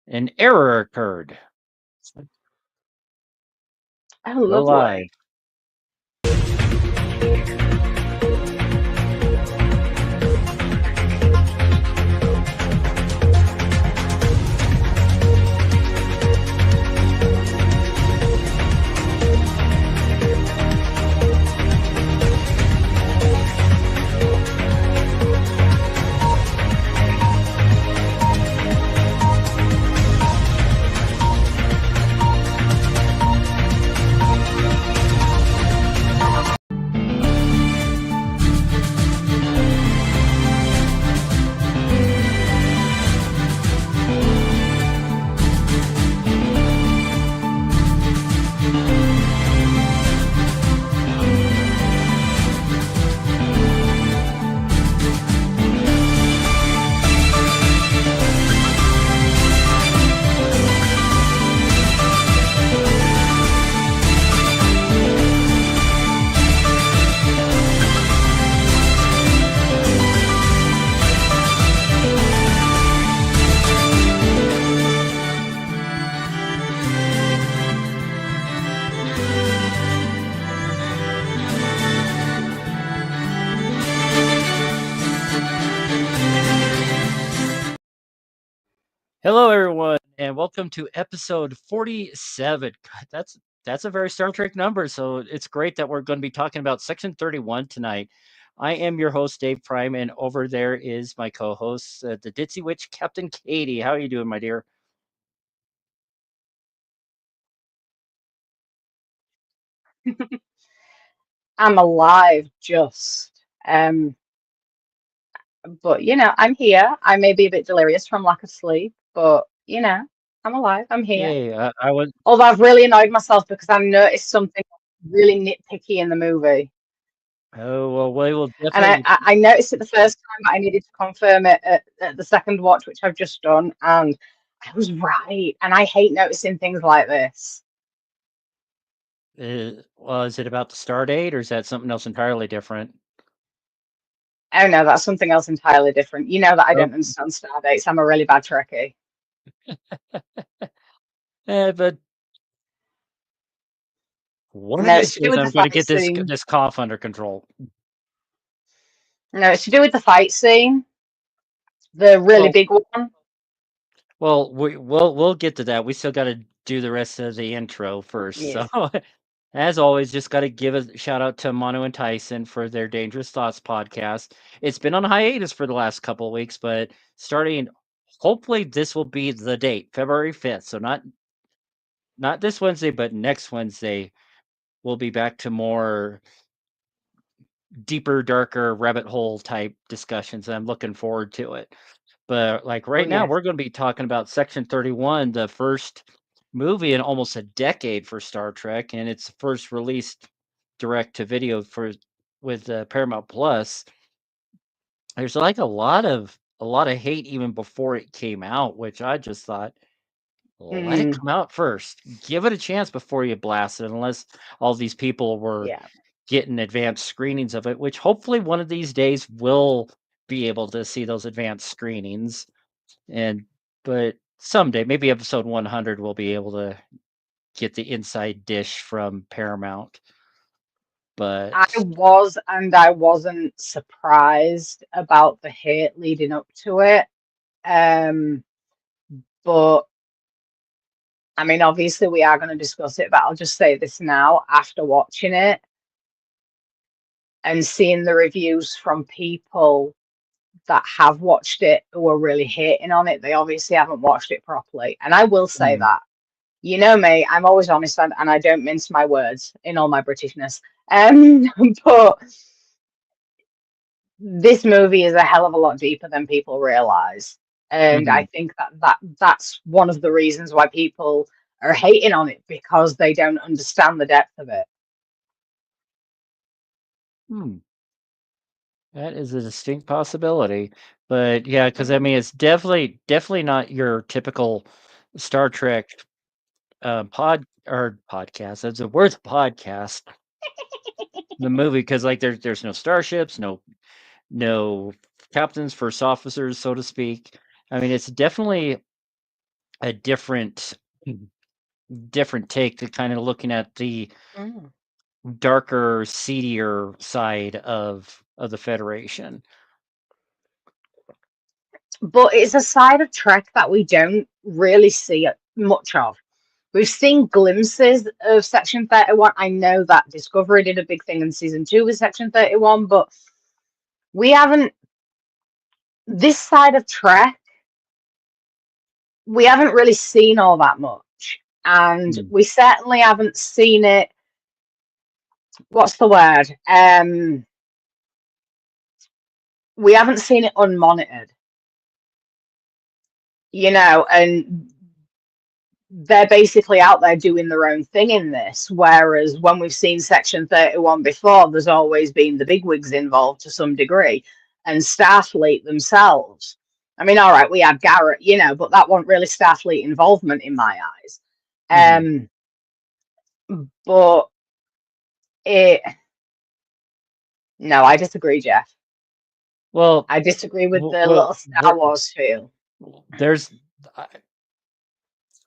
An error occurred. Oh, Go live. lovely. Hello, everyone, and welcome to episode 47. God, that's a very Star Trek number, so it's great that we're going to be talking about Section 31 tonight. I am your host, Dave Prime, and over there is my co-host, the Ditzy Witch, Captain Katie. How are you doing, my dear? I'm alive, just. Um, but I'm here. I may be a bit delirious from lack of sleep, but I'm alive. I'm here. Yay! I was. Although I've really annoyed myself because I've noticed something really nitpicky in the movie, Oh well, we will and I, definitely. I I noticed it the first time, but I needed to confirm it at the second watch, which I've just done, and I was right. And I hate noticing things like this. Well, is it about the star date, or is that something else entirely different? Oh no, that's something else entirely different. You know that I Oh, don't understand star dates. I'm a really bad Trekkie. but one of No, these it's to do days with the I'm going to fight get this scene. this cough under control. No, it's to do with the fight scene, the really Well, big one. we'll get to that. We still got to do the rest of the intro first. So, Yes. as always, just got to give a shout out to Mono and Tyson for their Dangerous Thoughts podcast. It's been on hiatus for the last couple of weeks, but starting hopefully this will be the date, February 5th. So not this Wednesday, but next Wednesday we'll be back to more deeper, darker rabbit hole type discussions. I'm looking forward to it. But like Oh right now, yes. we're going to be talking about Section 31, the first movie in almost a decade for Star Trek, and it's first released direct to video for with Paramount Plus. There's like a lot of hate even before it came out, which I just thought, let it Mm, come out first. Give it a chance before you blast it, unless all these people were yeah. getting advanced screenings of it, which hopefully one of these days we'll be able to see those advanced screenings. And but someday, maybe episode 100, we'll be able to get the inside dish from Paramount. I But was and I wasn't surprised about the hate leading up to it. Um, but I mean, obviously we are going to discuss it, but I'll just say this now after watching it and seeing the reviews from people that have watched it who are really hating on it. They obviously haven't watched it properly. And I will say mm, that. You know me, I'm always honest and I don't mince my words in all my Britishness. Um, but this movie is a hell of a lot deeper than people realize. And I mhm. think that's one of the reasons why people are hating on it because they don't understand the depth of it. Hmm, that is a distinct possibility. But yeah, because I Mm. mean, it's definitely not your typical Star Trek podcast. That's a word, podcast. The movie, because like there's no starships, no captains, first officers, so to speak. I mean, it's definitely a different take to kind of looking at the Mm. darker, seedier side of the Federation. But it's a side of Trek that we don't really see much of. We've seen glimpses of Section 31. I know that Discovery did a big thing in season 2 with Section 31, but we haven't. This side of Trek, we haven't really seen all that much. And we certainly haven't seen it. What's the word? We haven't seen it unmonitored. And they're basically out there doing their own thing in this. Whereas when we've seen Section 31 before, there's always been the bigwigs involved to some degree, and Starfleet themselves. I mean, all right, we had Garrett, but that wasn't really Starfleet involvement in my eyes. But no, I disagree, Jeff. Well, I disagree with the little Star Wars feel.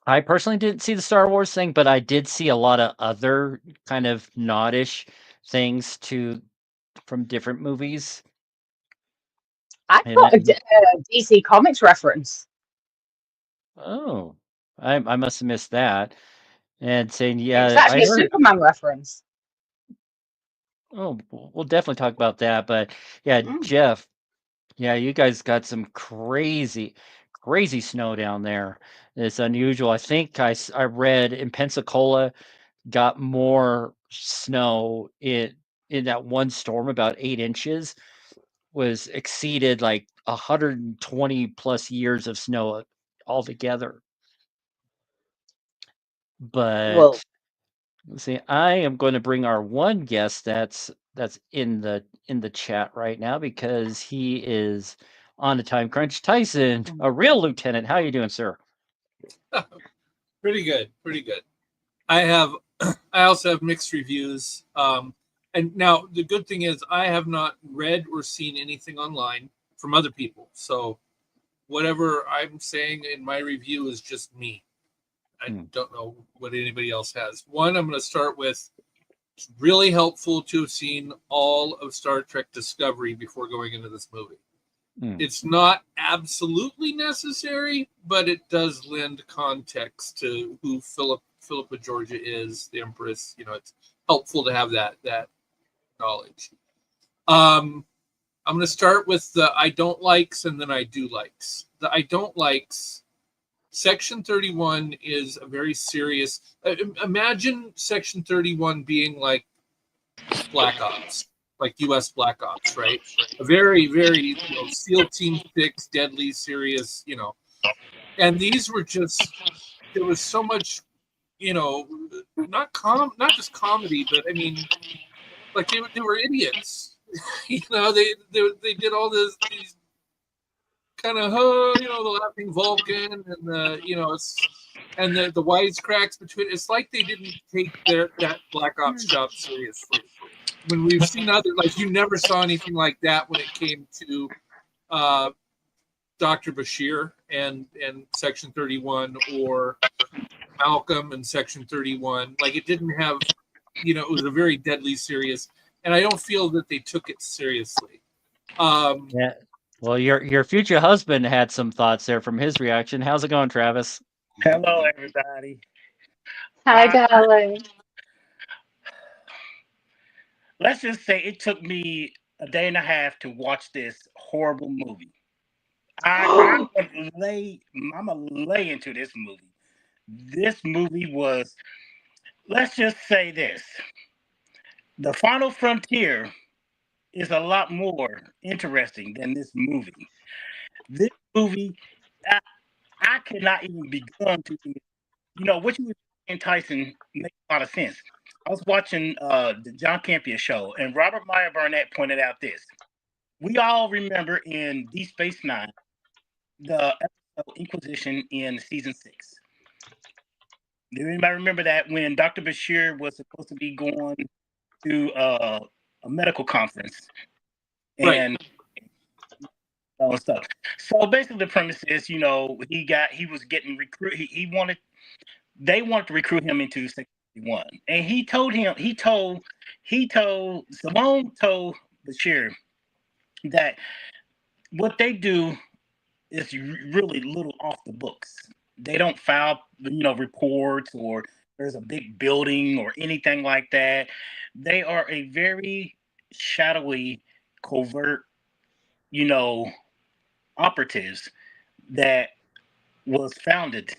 I personally didn't see the Star Wars thing, but I did see a lot of other kind of nodish things from different movies. I got a DC Comics reference. Oh, I must have missed that. And saying, yeah, it's actually a Superman reference. Oh, we'll definitely talk about that. But yeah, Jeff, yeah, you guys got some crazy snow down there. It's unusual. I think I read in Pensacola got more snow in that one storm, about 8 inches, was exceeded like 120 plus years of snow altogether. But see, I am going to bring our one guest that's in the chat right now because he is on a time crunch. Tyson, a real lieutenant. How you doing, sir? Pretty good. I also have mixed reviews. And now the good thing is I have not read or seen anything online from other people. So whatever I'm saying in my review is just me. I don't know what anybody else has. One, I'm going to start with, it's really helpful to have seen all of Star Trek Discovery before going into this movie. It's not absolutely necessary, but it does lend context to who Philippa Georgiou is, the Empress. It's helpful to have that knowledge. I'm going to start with the I don't likes and then I do likes. The I don't likes, Section 31 is a very serious. Imagine Section 31 being like Black Ops, like U.S. Black Ops, right? A very, very SEAL Team 6, deadly, serious, And these were just, there was so much, not just comedy, but I mean, like they were idiots. They did all these kind of the laughing Vulcan and the wisecracks between. It's like they didn't take that Black Ops job seriously. When we've seen other, like, you never saw anything like that when it came to Dr. Bashir and Section 31, or Malcolm and Section 31. Like, it didn't have, it was a very deadly serious, and I don't feel that they took it seriously. Yeah. Well, your future husband had some thoughts there from his reaction. How's it going, Travis? Hello, everybody. Hi, darling. Let's just say it took me a day and a half to watch this horrible movie. I'm gonna lay into this movie. This movie was, let's just say this: The Final Frontier is a lot more interesting than this movie. This movie, I cannot even begin to, what you were saying, Tyson, makes a lot of sense. I was watching the John Campea show, and Robert Meyer Burnett pointed out this. We all remember in Deep Space Nine, the episode Inquisition in season 6. Do anybody remember that when Dr. Bashir was supposed to be going to a medical conference and stuff? So basically, the premise is, he was getting recruit. They wanted to recruit him into 61, and Simone told Bashir that what they do is really little off the books. They don't file, reports, or there's a big building or anything like that. They are a very shadowy, covert, operatives that was founded.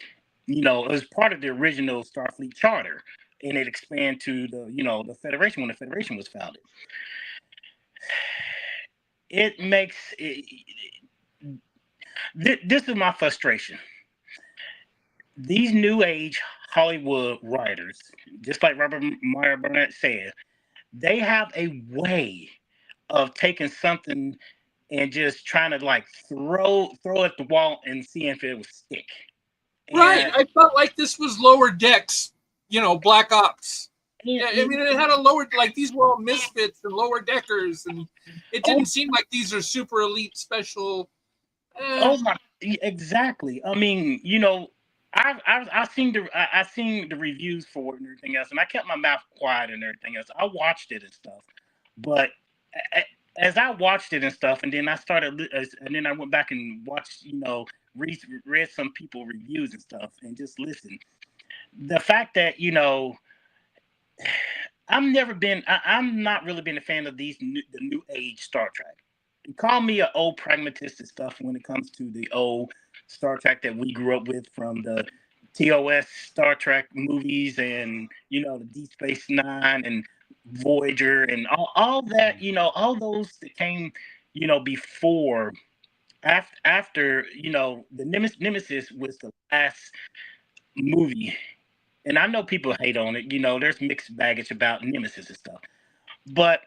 It was part of the original Starfleet charter, and it expanded to the Federation when the Federation was founded. It makes this is my frustration. These new age Hollywood writers, just like Robert Meyer Burnett said, they have a way of taking something and just trying to like throw it at the wall and seeing if it would stick. Right. I felt like this was Lower Decks, Black Ops. Yeah, I mean, it had a lower, like, these were all misfits and lower deckers, and it didn't seem like these are super elite special. Oh my, exactly. I mean, I've seen the reviews for it and everything else, and I kept my mouth quiet and everything else. I watched it and stuff, but as I watched it and stuff, and then I went back and watched, read some people reviews and stuff, and just listened. The fact that I'm not really been a fan of the new age Star Trek. You call me an old pragmatist and stuff when it comes to the old Star Trek that we grew up with, from the TOS Star Trek movies and the Deep Space Nine and Voyager and all that, all those that came before, after the Nemesis was the last movie. And I know people hate on it. There's mixed baggage about Nemesis and stuff. But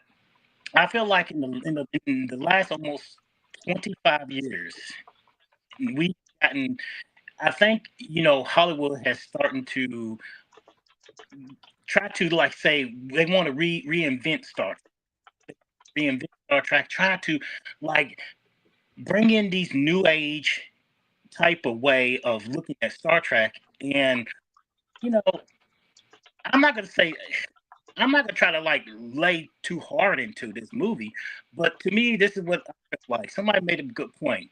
I feel like in the last almost 25 years, we've gotten, I think, Hollywood has started to try to, like, say they want to reinvent Star Trek, try to, like, bring in these new age type of way of looking at Star Trek. And I'm not gonna try to like lay too hard into this movie, but to me, this is what I feel like. Somebody made a good point.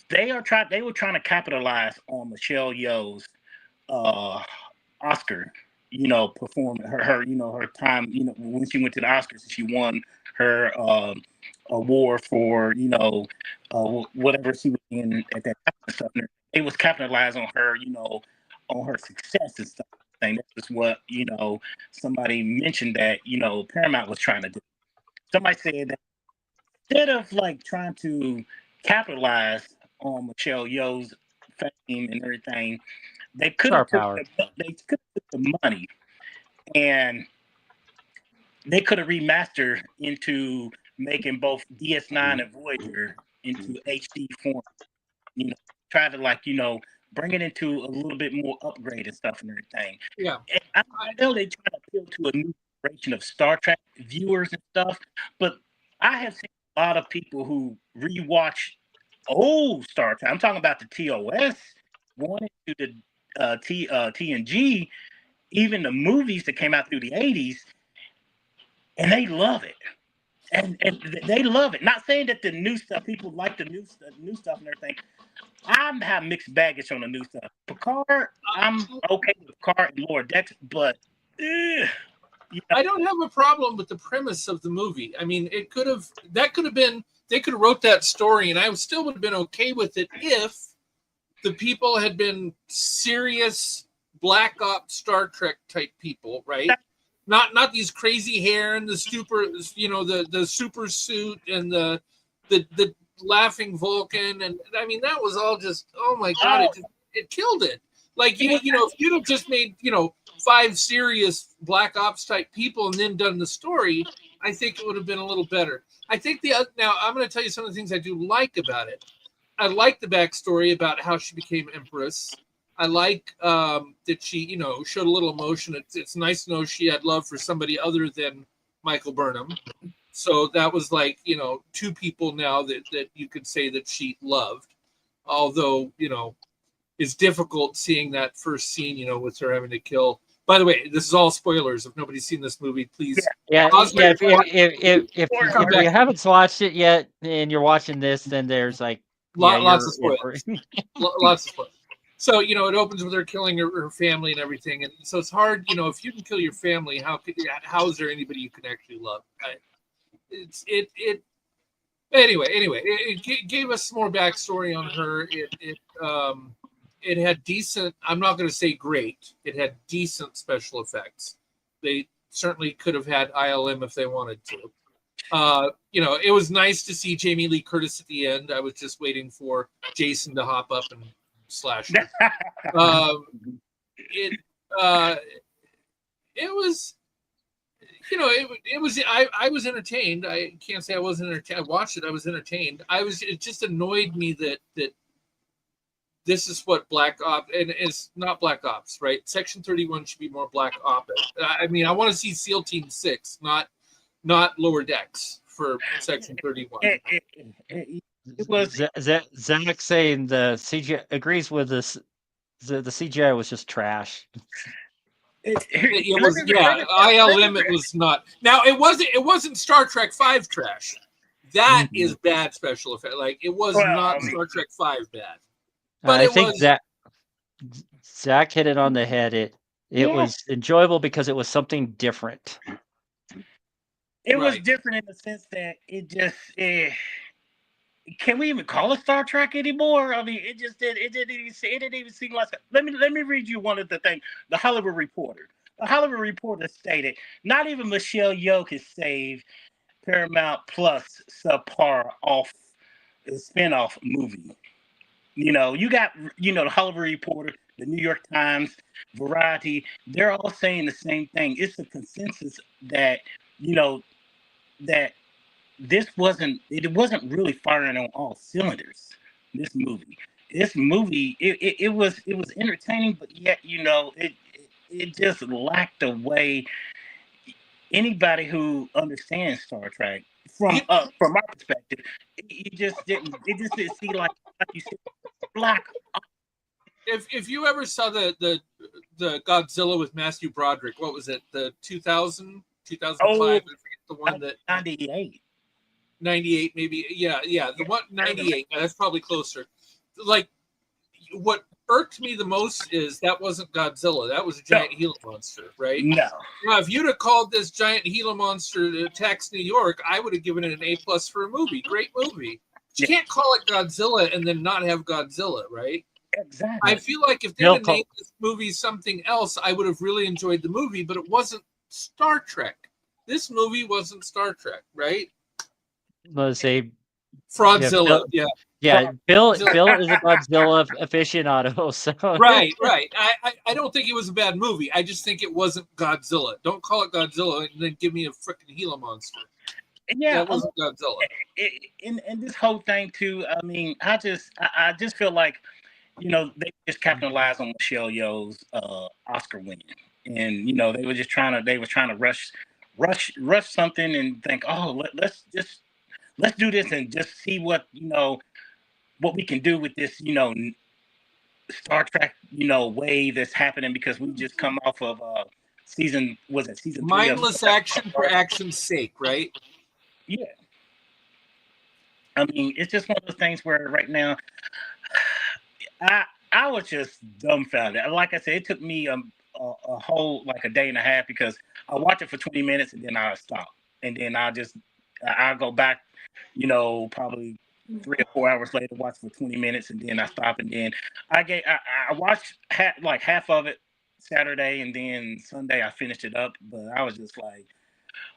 They were trying to capitalize on Michelle Yeoh's Oscar, performance, her time, when she went to the Oscars and she won her award for, whatever she was in at that time and stuff. They was capitalizing on her, on her success and stuff. That was what, somebody mentioned that, Paramount was trying to do. Somebody said that instead of like trying to capitalize on Michelle Yeoh's fame and everything, they could have took the money and they could have remastered into making both DS9 and Voyager into HD form. Try to, like, bring it into a little bit more upgrade and stuff and everything. Yeah. And I know they try to appeal to a new generation of Star Trek viewers and stuff, but I have seen a lot of people who rewatch old Star Trek. I'm talking about the TOS, going into the TNG, even the movies that came out through the 80s, and they love it. And they love it. Not saying that the new stuff, people like the new stuff and everything. I have mixed baggage on the new stuff. Picard, I'm okay with Picard and Lower Decks, but I don't have a problem with the premise of the movie. I mean, they could have wrote that story, and I still would have been okay with it if the people had been serious Black Ops Star Trek type people, right? Not these crazy hair and the super, the super suit and the laughing Vulcan, and I mean that was all just, oh my god, it killed it. Like, if you'd have just made 5 serious Black Ops type people and then done the story, I think it would have been a little better. I think now I'm going to tell you some of the things I do like about it. I like the backstory about how she became Empress. I like that she, showed a little emotion. It's nice to know she had love for somebody other than Michael Burnham. So that was like, two people now that you could say that she loved. Although, it's difficult seeing that first scene, with her having to kill. By the way, this is all spoilers. If nobody's seen this movie, please Yeah, pause yeah. it, If come back. you haven't watched it yet and you're watching this, then there's like Lots of spoilers. Lots of spoilers. So, it opens with her killing her family and everything. And so it's hard, if you can kill your family, how is there anybody you can actually love? Anyway, it gave us more backstory on her. It had decent, I'm not going to say great, it had decent special effects. They certainly could have had ILM if they wanted to. It was nice to see Jamie Lee Curtis at the end. I was just waiting for Jason to hop up and slash her. It was, it was. I was entertained. I can't say I wasn't entertained. I watched it. I was entertained. It just annoyed me that this is what Black Ops, and it's not Black Ops, right? Section 31 should be more Black Ops. I mean, I want to see SEAL Team 6, not Lower Decks for Section 31. It was Zach saying the CGI agrees with this. The CGI was just trash. It was, yeah. ILM, it was not. Now it wasn't Star Trek 5 trash. That is bad special effect. Like it was not Star Trek 5 bad. But I think Zach hit it on the head. It was enjoyable because it was something different. It was different in the sense that it just can we even call it Star Trek anymore? I mean, it didn't even seem like. Let me read you one of the things. The Hollywood Reporter. The Hollywood Reporter stated, not even Michelle Yeoh could save Paramount Plus subpar off the spinoff movie. You got the Hollywood Reporter, the New York Times, Variety. They're all saying the same thing. It's a consensus that that it wasn't really firing on all cylinders. This movie, it was entertaining, but yet it just lacked a way. Anybody who understands Star Trek from our perspective, it just didn't seem like you said, Black. If you ever saw the Godzilla with Matthew Broderick, what was it? The 2000, 2005? I forget the one that 98. 98 maybe. Yeah, the one 98. That's probably closer. Like what irked me the most is that wasn't Godzilla. That was a giant Gila monster, right? No. Now, if you'd have called this giant Gila monster Attacks New York, I would have given it an A+ for a movie. Great movie. You can't call it Godzilla and then not have Godzilla, right? Exactly. I feel like if they had named this movie something else, I would have really enjoyed the movie, but it wasn't Star Trek. This movie wasn't Star Trek, right? Let's say Fraudzilla, yeah. Bill is a Godzilla aficionado, so right. I don't think it was a bad movie. I just think it wasn't Godzilla. Don't call it Godzilla and then give me a freaking Gila monster. Yeah, that wasn't Godzilla. And this whole thing too. I mean, I just feel like they just capitalized on Michelle Yeoh's Oscar win, and they were trying to rush something and think, oh, let's do this and just see what we can do with this Star Trek wave that's happening, because we just come off of season 3 mindless action for action's sake, right? Yeah. I mean, it's just one of those things where right now I was just dumbfounded. Like I said, it took me a whole a day and a half, because I watched it for 20 minutes and then I stop, and then I'll go back, probably 3 or 4 hours later, watch for 20 minutes, and then I stop, and then I watched half of it Saturday, and then Sunday I finished it up, but I was just like,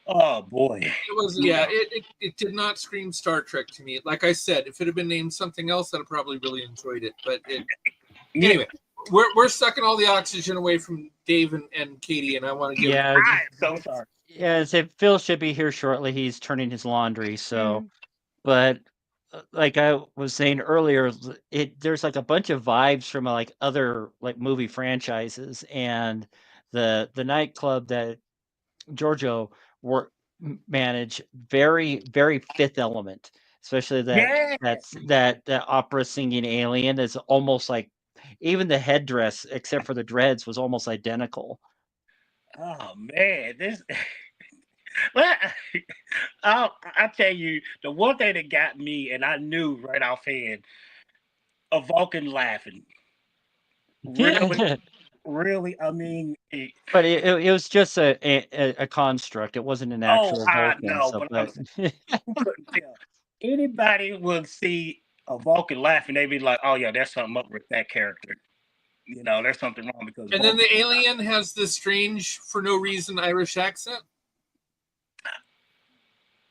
oh boy. It was, it did not scream Star Trek to me. Like I said, if it had been named something else, I'd have probably really enjoyed it. But anyway, we're sucking all the oxygen away from Dave and Katie, and I want to give. I'm so sorry. Yeah, Phil should be here shortly. He's turning his laundry, so. But like I was saying earlier, there's a bunch of vibes from other movie franchises, and the nightclub that Georgiou manage very, very Fifth Element, especially Yeah. that opera singing alien is almost like even the headdress, except for the dreads, was almost identical. Oh man, this. Well, I tell you, the one thing that got me, and I knew right offhand, a Vulcan laughing. Really, really. I mean, But it was just a construct. It wasn't an oh, actual I Vulcan. know, So, but I'm but saying you couldn't tell. Anybody would see a Vulcan laughing, they'd be like, "Oh yeah, there's something up with that character." You know, there's something wrong because And then Vulcan. the alien has this strange, for no reason, Irish accent.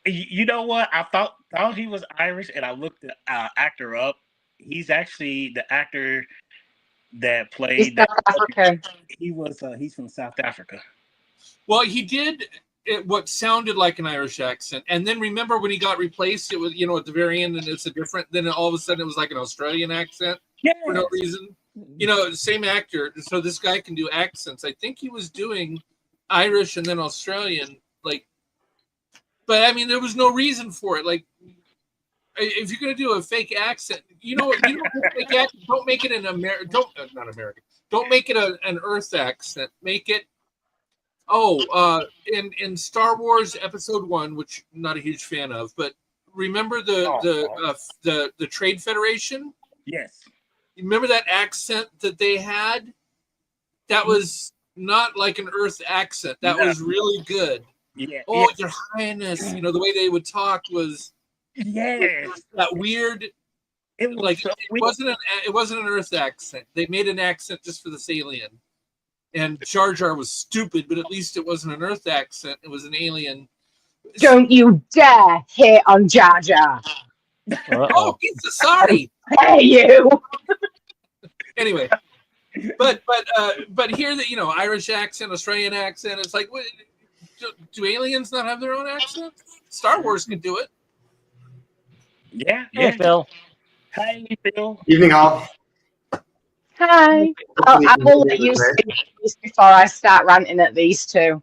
You know what? I thought he was Irish, and I looked the actor up. He's actually the actor that He's played South that. African. He's from South Africa. Well, he did what sounded like an Irish accent, and then remember when he got replaced, it was at the very end, and it's a different. Then all of a sudden, it was like an Australian accent for no Yes. reason. Same actor. So this guy can do accents. I think he was doing Irish and then Australian, but I mean, there was no reason for it. Like, if you're gonna do a fake accent, fake accent, don't make it an American. Not American. Don't make it an Earth accent. Make it. In Star Wars Episode 1, which I'm not a huge fan of, but remember the Trade Federation? Yes. Remember that accent that they had? That was not like an Earth accent. That was really good. Yeah. Oh, Your Highness, the way they would talk was that weird. It was Like so it wasn't an Earth accent. They made an accent just for this alien. And Jar Jar was stupid, but at least it wasn't an Earth accent. It was an alien. Don't you dare hit on Jar Jar. Oh, he's sorry. Hey, you. Anyway, but here that Irish accent, Australian accent. It's like, what, do aliens not have their own accent? Star Wars can do it. Yeah. Hey, Phil. Hey, Phil. Evening, all. Hi. I will let you speak before I start ranting at these two.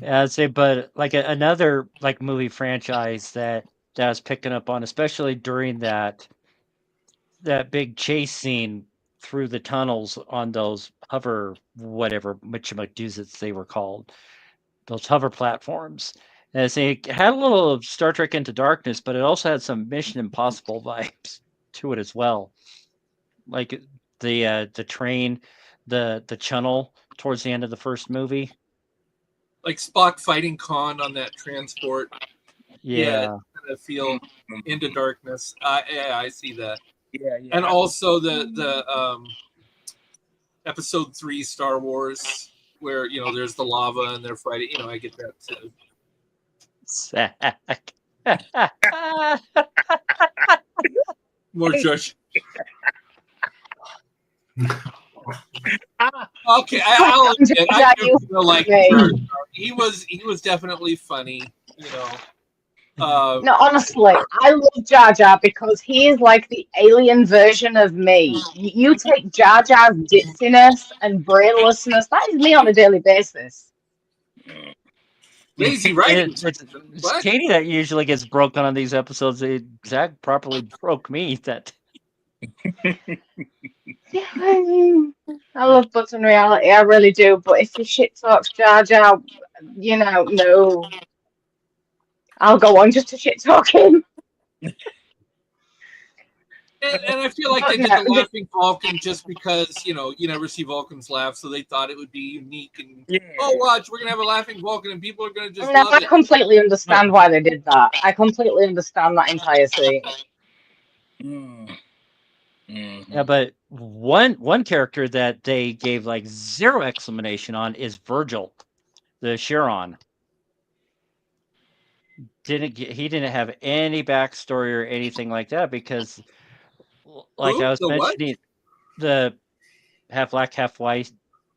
Yeah, I'd say, but like another like movie franchise that I was picking up on, especially during that big chase scene through the tunnels on those hover whatever whatchamacdoozies they were called, those hover platforms. And it had a little of Star Trek Into Darkness, but it also had some Mission Impossible vibes to it as well. Like the train, the channel towards the end of the first movie. Like Spock fighting Khan on that transport. Yeah. Kind of feel Into Darkness. Yeah, I see that. Yeah. And also the Episode 3 Star Wars, where there's the lava and they're fighting. I get that too. Sack. More Josh. Okay, I'll admit, I do feel like he was definitely funny. No, honestly, I love Jar Jar because he is like the alien version of me. You take Jar Jar's ditziness and brainlessness, that is me on a daily basis. Lazy writing. It's Katie that usually gets broken on these episodes. Zach properly broke me. That. Yeah, I love Button Reality, I really do. But if you shit talks Jar Jar, no. I'll go on just to shit talk him. And I feel like they did the Laughing Vulcan just because, you never see Vulcans laugh, so they thought it would be unique. And, watch, we're going to have a Laughing Vulcan and people are going to just love it. I completely understand why they did that. I completely understand that entire scene. Yeah, but one character that they gave like zero explanation on is Virgil, the Chiron. He didn't have any backstory or anything like that because, like I was mentioning, the half black, half white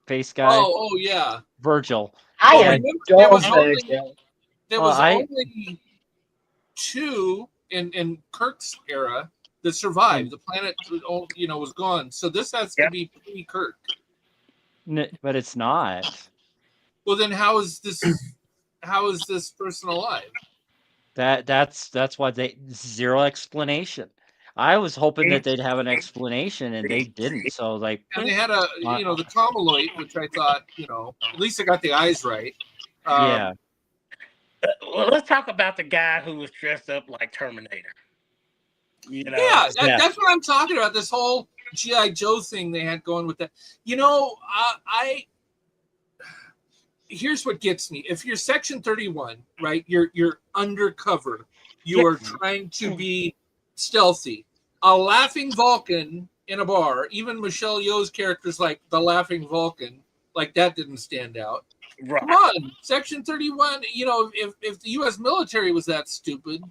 face guy. Oh yeah, Virgil. I adore Virgil. There was only two in Kirk's era that survived. The planet, was gone. So this has to be pre-Kirk. But it's not. Well, then how is this? how is this person alive? That's why they zero explanation. I was hoping that they'd have an explanation, and they didn't. So like, And they had a the comaloid, which I thought at least I got the eyes right. Yeah. Well, let's talk about the guy who was dressed up like Terminator. Yeah, that's what I'm talking about. This whole G.I. Joe thing they had going with that. I here's what gets me. If you're Section 31, right, you're undercover. You are trying to be stealthy. A laughing Vulcan in a bar, even Michelle Yeoh's character's like the laughing Vulcan, like that didn't stand out. Right. Come on, Section 31, if the U.S. military was that stupid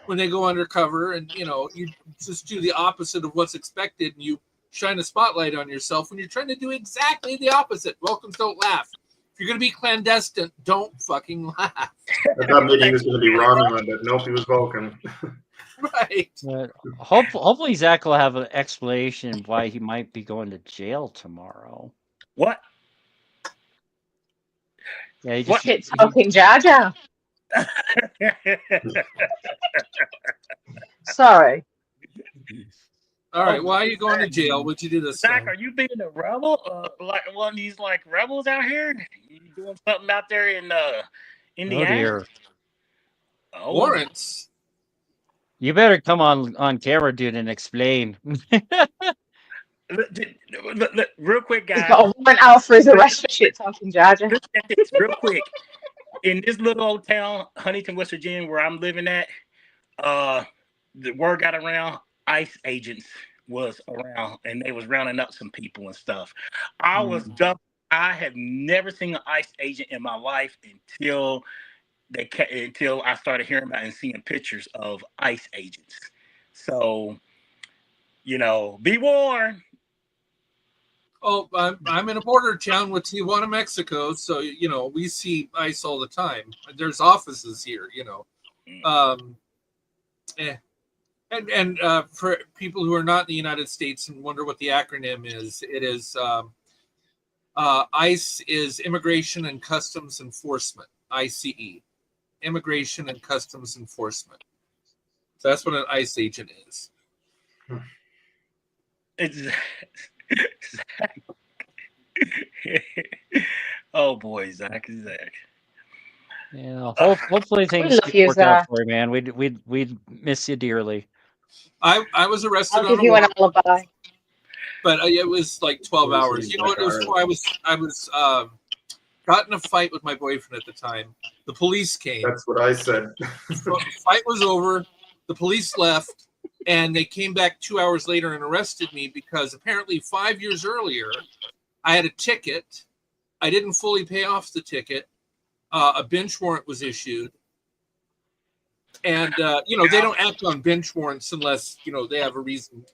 when they go undercover and, you just do the opposite of what's expected and you shine a spotlight on yourself when you're trying to do exactly the opposite. Vulcans don't laugh. If you're going to be clandestine, don't fucking laugh. I thought maybe he was going to be Romulan, but nope, he was Vulcan. Right. Hopefully Zach will have an explanation why he might be going to jail tomorrow. What? Yeah, Shit talking Georgiou. Sorry. All right, why are you going to jail? What'd you do this Zach, time? are you being a rebel? Like one of these like rebels out here? You doing something out there in Indiana? Oh dear. Warrants. You better come on camera, dude, and explain. Real quick, guys. He's got a warrant out for his arrest for shit talking Georgiou. Real quick. In this little old town, Huntington, West Virginia, where I'm living at, the word got around ICE agents was around and they was rounding up some people and stuff. I was dumb. I have never seen an ICE agent in my life until I started hearing about and seeing pictures of ICE agents. So, be warned. Oh, I'm in a border town with Tijuana, Mexico, so we see ICE all the time. There's offices here, And for people who are not in the United States and wonder what the acronym is, it is ICE is Immigration and Customs Enforcement, ICE, Immigration and Customs Enforcement. So that's what an ICE agent is. Oh boy, Zach. Yeah, hopefully things work out for you, man. We'd miss you dearly. I was arrested. I'll give you an alibi. But it was like 12 hours. You know what? It was I was got in a fight with my boyfriend at the time. The police came. That's what I said. The fight was over. The police left, and they came back 2 hours later and arrested me because apparently 5 years earlier, I had a ticket. I didn't fully pay off the ticket. A bench warrant was issued. And, they don't act on bench warrants unless, they have a reason.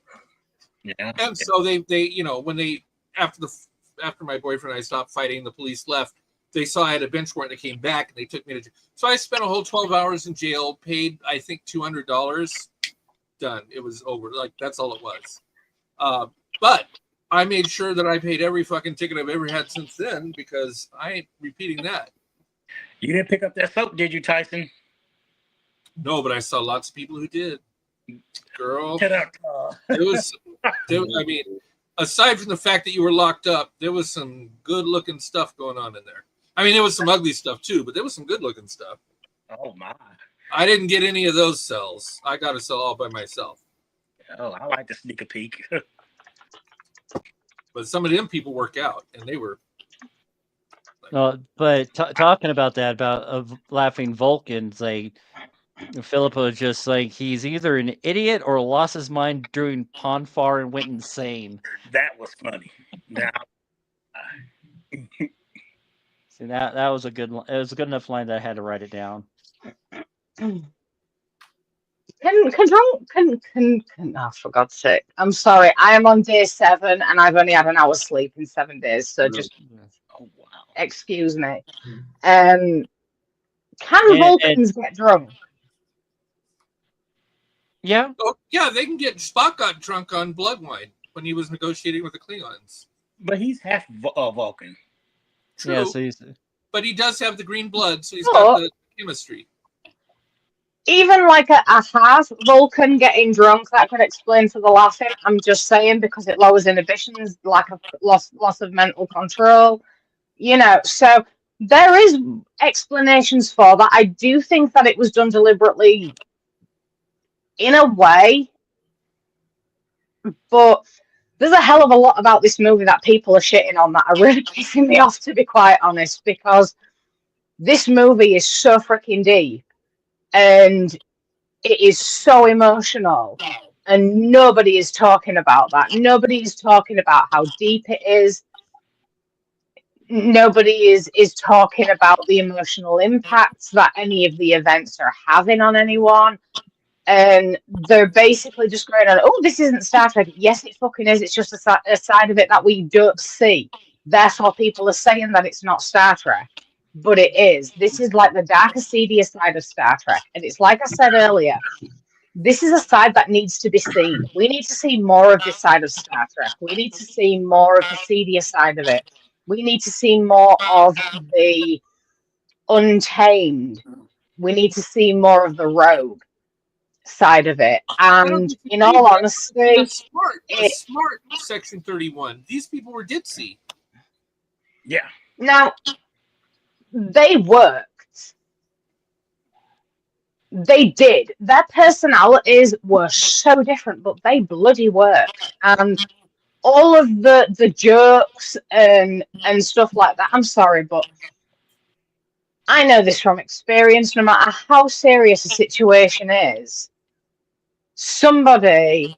Yeah. And so they when they, after my boyfriend and I stopped fighting, the police left, they saw I had a bench warrant. They came back and they took me to jail. So I spent a whole 12 hours in jail, paid, I think, $200. Done. It was over. Like, that's all it was. But I made sure that I paid every fucking ticket I've ever had since then because I ain't repeating that. You didn't pick up that soap, did you, Tyson? No, but I saw lots of people who did. Girl, it was. I mean, aside from the fact that you were locked up, there was some good-looking stuff going on in there. I mean, there was some ugly stuff too, but there was some good-looking stuff. Oh my! I didn't get any of those cells. I got a cell all by myself. Oh, I like to sneak a peek. But some of them people work out, and they were. But talking about that, about laughing Vulcans, like Philippa was just like, he's either an idiot or lost his mind during Ponfar and went insane. That was funny. Now, see, that was a good. It was a good enough line that I had to write it down. Oh, for God's sake. I'm sorry. I am on day 7 and I've only had an hour's sleep in 7 days. So just excuse me. Can Vulcans get drunk? Yeah. Oh, yeah, they can get. Spock got drunk on blood wine when he was negotiating with the Klingons. But he's half Vulcan. True. Yeah, so But he does have the green blood, so he's But- got the chemistry. Even like a half Vulcan getting drunk, that could explain for the laughing. I'm just saying, because it lowers inhibitions, lack of loss of mental control. You know, so there is explanations for that. I do think that it was done deliberately in a way, but there's a hell of a lot about this movie that people are shitting on that are really pissing me off, to be quite honest, because this movie is so freaking deep and it is so emotional, and nobody is talking about that. Nobody is talking about how deep it is. Nobody is talking about the emotional impacts that any of the events are having on anyone. And they're basically just going on, oh, this isn't Star Trek. Yes, it fucking is. It's just a side of it that we don't see. Therefore, people are saying that it's not Star Trek. But it is. This is like the darker, seedier side of Star Trek. And it's like I said earlier, this is a side that needs to be seen. We need to see more of this side of Star Trek. We need to see more of the seedier side of it. We need to see more of the untamed. We need to see more of the rogue side of it. And in all honesty, a smart Section 31. These people were ditzy. Yeah. Now, they worked. They did. Their personalities were so different, but they bloody worked. And all of the jokes and stuff like that, I'm sorry, but I know this from experience. No matter how serious a situation is, somebody,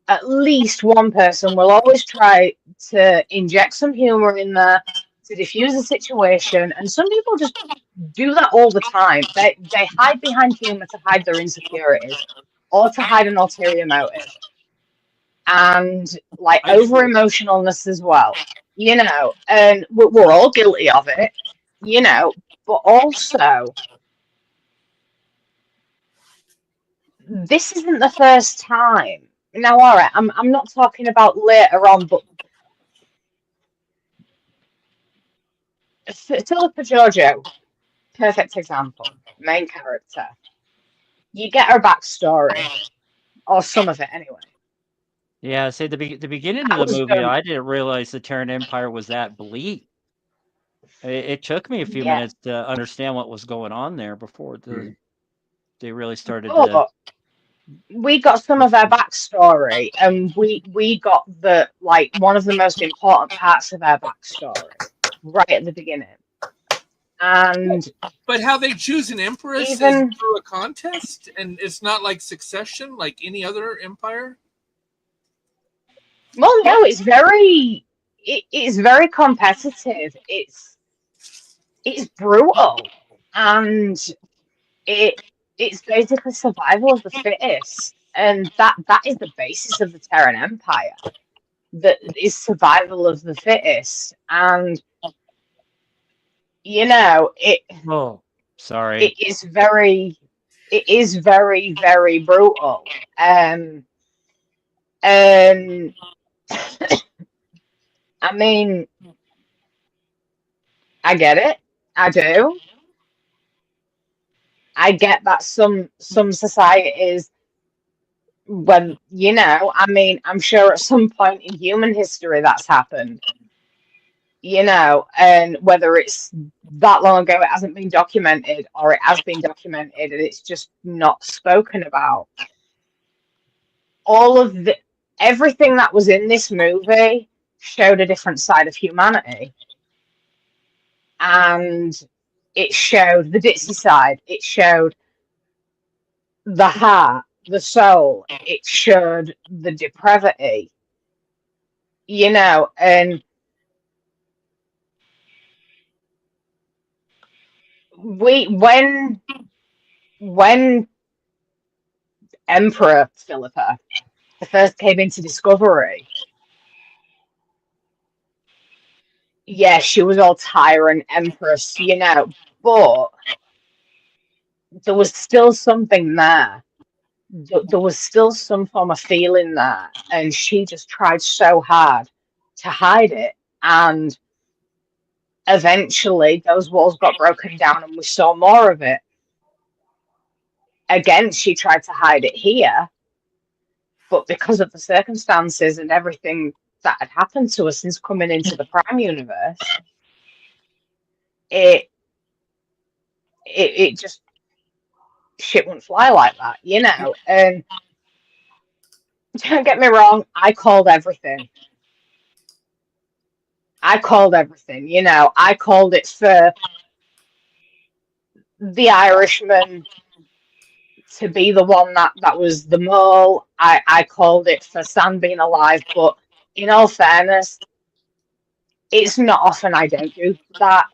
at least one person, will always try to inject some humor in there to diffuse the situation. And some people just do that all the time. They hide behind humor to hide their insecurities or to hide an ulterior motive. And like over emotionalness as well, you know, and we're all guilty of it, you know, but also this isn't the first time. Now, all right, I'm not talking about later on, but Philippa Georgiou, perfect example, main character. You get her backstory, or some of it anyway. Yeah, say the beginning That of was the movie, done. I didn't realize the Terran Empire was that bleak. It took me a few Yeah. minutes to understand what was going on there before they really started to. But we got some of her backstory, and we got the like one of the most important parts of her backstory right at the beginning. And But how they choose an empress is through a contest, and it's not like Succession, like any other empire. Well, no, it's very competitive. It's brutal, and it's basically survival of the fittest, and that is the basis of the Terran Empire. That is survival of the fittest, and you know it. Oh, sorry. It is very very brutal. And I mean, I get it. I do. I get that some societies, when, you know, I mean, I'm sure at some point in human history that's happened, you know, and whether it's that long ago, it hasn't been documented, or it has been documented and it's just not spoken about. Everything that was in this movie showed a different side of humanity. And it showed the ditzy side. It showed the heart, the soul. It showed the depravity. You know, and when Emperor Philippa first came into Discovery, yeah, she was all tyrant empress, you know, but there was still something there. There was still some form of feeling there, and she just tried so hard to hide it. And eventually those walls got broken down and we saw more of it. Again, she tried to hide it here, but because of the circumstances and everything that had happened to her since coming into the Prime universe, it just, shit wouldn't fly like that, you know. And don't get me wrong, I called everything, you know. I called it for the Irishman to be the one that was the mole. I called it for Sam being alive, but in all fairness, it's not often I don't do that.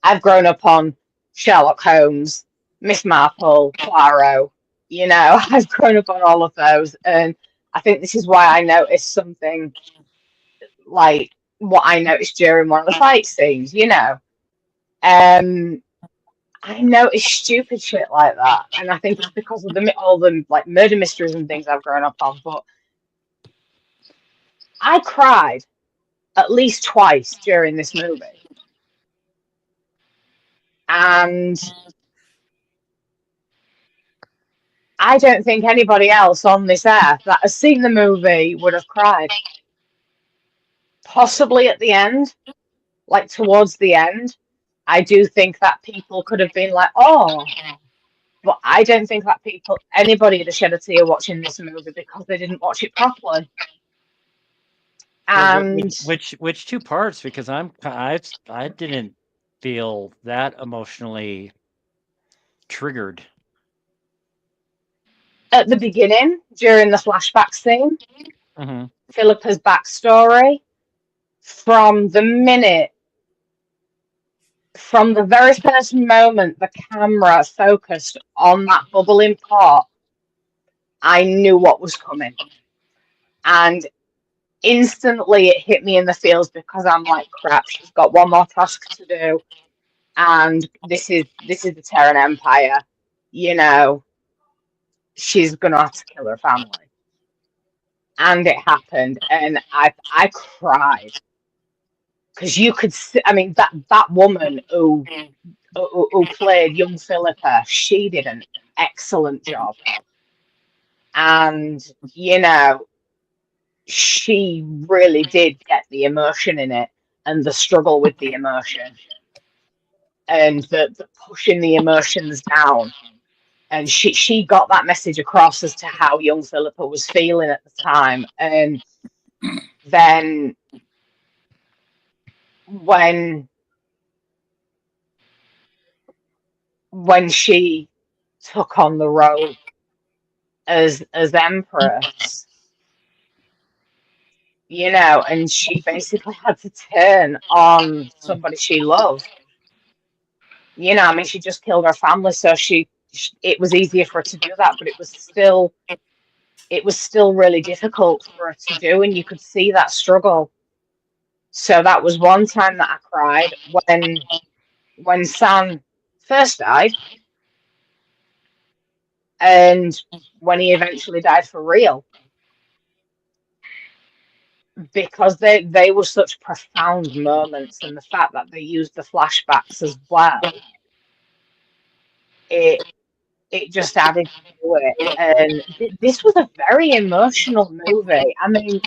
I've grown up on Sherlock Holmes, Miss Marple, Poirot, you know. I've grown up on all of those, and I think this is why I noticed something like what I noticed during one of the fight scenes, you know. I noticed stupid shit like that, and I think it's because of all the like murder mysteries and things I've grown up on. But I cried at least twice during this movie, and I don't think anybody else on this earth that has seen the movie would have cried. Possibly at the end, like towards the end, I do think that people could have been like, "Oh," but I don't think that anybody would have shed a tear watching this movie because they didn't watch it properly. And which two parts? Because I didn't feel that emotionally triggered. At the beginning, during the flashback scene, Mm-hmm. Philippa's backstory, from the very first moment the camera focused on that bubbling pot, I knew what was coming. And instantly it hit me in the feels because I'm like, crap, she's got one more task to do. And this is the Terran Empire, you know. She's gonna have to kill her family. And it happened, and I cried. Because you could see, I mean, that woman who played young Philippa, she did an excellent job. And, you know, she really did get the emotion in it and the struggle with the emotion and the pushing the emotions down. And she got that message across as to how young Philippa was feeling at the time. And then when she took on the role as Empress, you know, and she basically had to turn on somebody she loved. You know, I mean, she just killed her family, so it was easier for her to do that, but it was still really difficult for her to do, and you could see that struggle. So that was one time that I cried when Sam first died, and when he eventually died for real, because they were such profound moments, and the fact that they used the flashbacks as well, it just added to it. And this was a very emotional movie. I mean,